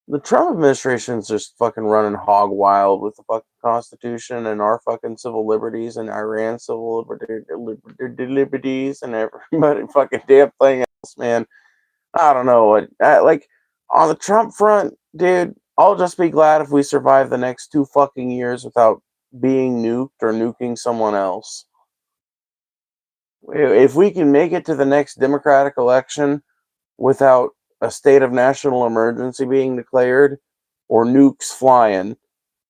The Trump administration is just fucking running hog wild with the fucking Constitution and our fucking civil liberties and Iran's civil liberties and everybody fucking damn thing else, man. I don't know what like on the Trump front, dude. I'll just be glad if we survive the next 2 fucking years without being nuked or nuking someone else. If we can make it to the next Democratic election without a state of national emergency being declared or nukes flying,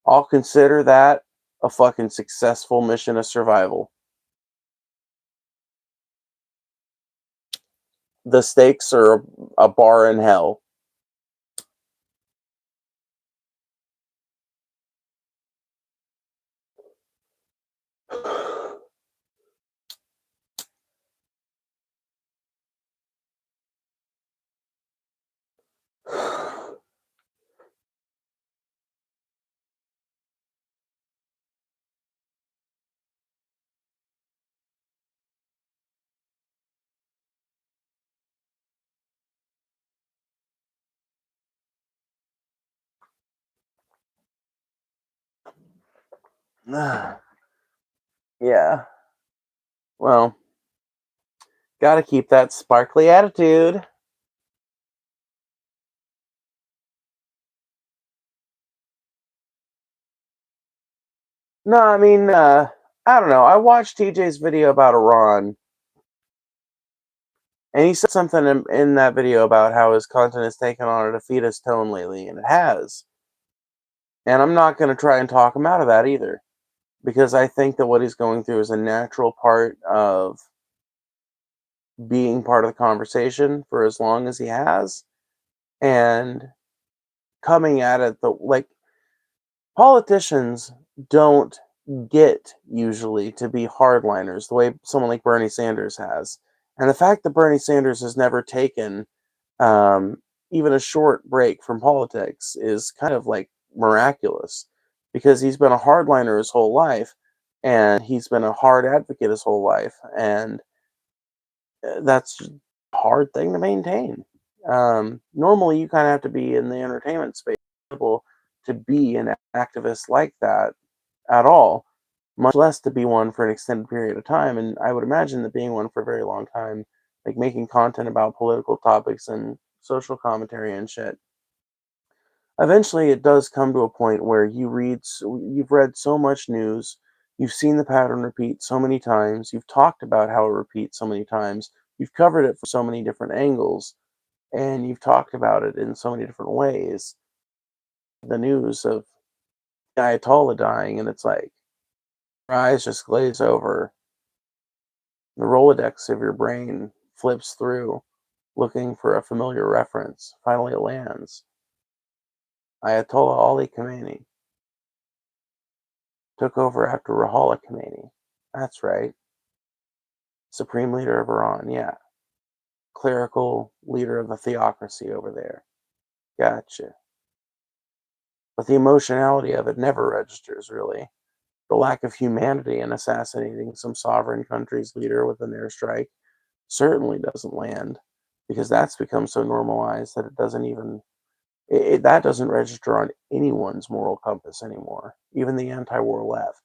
I'll consider that a fucking successful mission of survival. The stakes are a bar in hell. Yeah. Well, gotta keep that sparkly attitude. No, I mean, I don't know. I watched TJ's video about Iran, and he said something in that video about how his content has taken on a defeatist tone lately, and it has. And I'm not going to try and talk him out of that either, because I think that what he's going through is a natural part of being part of the conversation for as long as he has, and coming at it the like politicians don't get usually to be hardliners the way someone like Bernie Sanders has. And the fact that Bernie Sanders has never taken um, even a short break from politics is kind of like miraculous because he's been a hardliner his whole life and he's been a hard advocate his whole life. And that's just a hard thing to maintain. Normally, you kind of have to be in the entertainment space to be an activist like that at all, much less to be one for an extended period of time. And I would imagine that being one for a very long time like making content about political topics and social commentary and shit. Eventually, it does come to a point where you've read so much news, you've seen the pattern repeat so many times, you've talked about how it repeats so many times, you've covered it from so many different angles, and you've talked about it in so many different ways. The news of the Ayatollah dying, and it's like your eyes just glaze over. The Rolodex of your brain flips through, looking for a familiar reference. Finally, it lands. Ayatollah Ali Khamenei took over after Ruhollah Khomeini. That's right. Supreme leader of Iran, yeah. Clerical leader of the theocracy over there. Gotcha. But the emotionality of it never registers, really. The lack of humanity in assassinating some sovereign country's leader with an airstrike certainly doesn't land, because that's become so normalized that it doesn't even that doesn't register on anyone's moral compass anymore, even the anti-war left.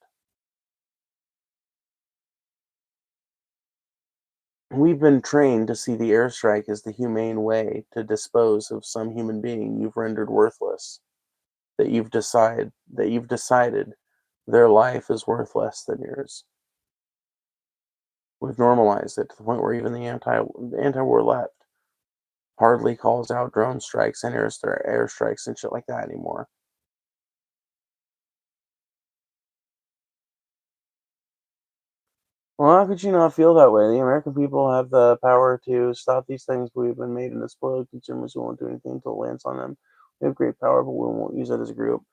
We've been trained to see the airstrike as the humane way to dispose of some human being you've rendered worthless, that you've decided their life is worth less than yours. We've normalized it to the point where even the anti-war left hardly calls out drone strikes and airstrikes and shit like that anymore. Well, how could you not feel that way? The American people have the power to stop these things. We've been made into spoiled consumers who won't do anything until it lands on them. We have great power, but we won't use it as a group.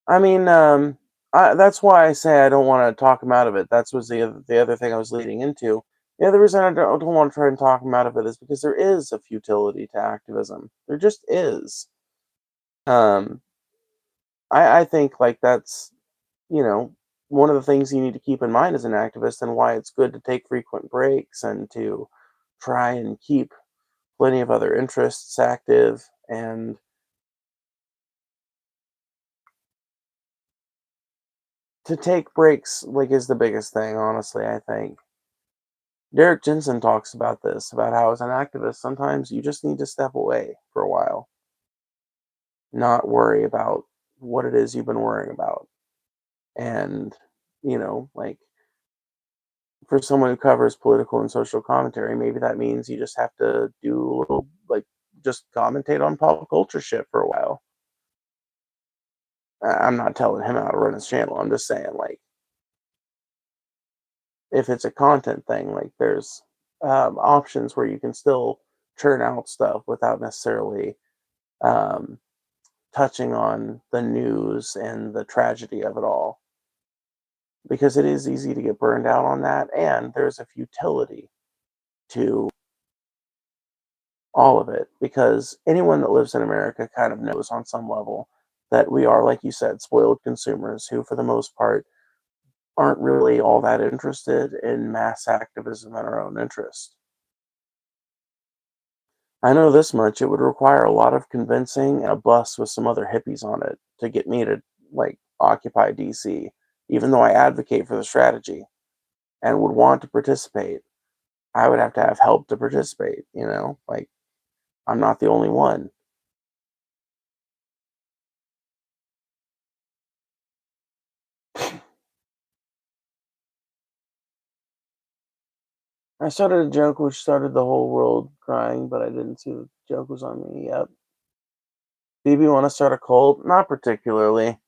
I mean, that's why I say I don't want to talk him out of it. That was the other thing I was leading into. The other reason I don't want to try and talk him out of it is because there is a futility to activism. There just is. Um, I think like that's you know one of the things you need to keep in mind as an activist, and why it's good to take frequent breaks and to try and keep plenty of other interests active, and to take breaks like is the biggest thing, honestly. I think Derek Jensen talks about this, about how as an activist sometimes you just need to step away for a while, not worry about what it is you've been worrying about. And like, for someone who covers political and social commentary, maybe that means you just have to do a little, like, just commentate on pop culture shit for a while. I'm not telling him how to run his channel. I'm just saying, like, if it's a content thing, like, there's options where you can still churn out stuff without necessarily um, touching on the news and the tragedy of it all. Because it is easy to get burned out on that, and there's a futility to all of it, because anyone that lives in America kind of knows on some level that we are, like you said, spoiled consumers who, for the most part, aren't really all that interested in mass activism in our own interest. I know this much: it would require a lot of convincing and a bus with some other hippies on it to get me to, like, occupy DC, even though I advocate for the strategy and would want to participate. I would have to have help to participate, like, I'm not the only one. I started a joke which started the whole world crying, but I didn't see the joke was on me. Yep. BB want to start a cult? Not particularly.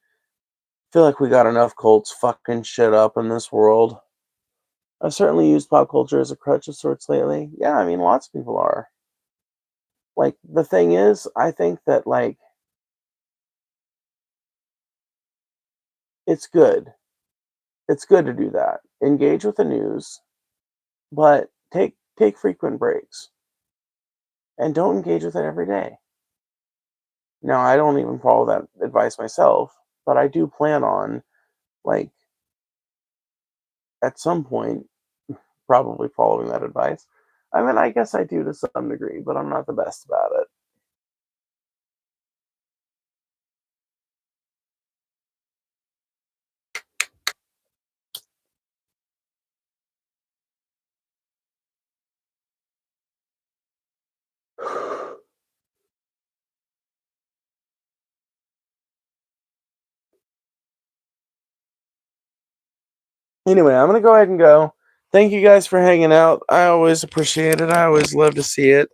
Feel like we got enough cults fucking shit up in this world. I've certainly used pop culture as a crutch of sorts lately. Yeah, I mean, lots of people are. Like, the thing is, I think that, like, it's good. It's good to do that. Engage with the news, but take frequent breaks, and don't engage with it every day. Now, I don't even follow that advice myself, but I do plan on, like, at some point, probably following that advice. I mean, I guess I do to some degree, but I'm not the best about it. Anyway, I'm going to go ahead and go. Thank you guys for hanging out. I always appreciate it. I always love to see it.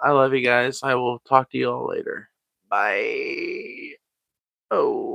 I love you guys. I will talk to you all later. Bye. Oh.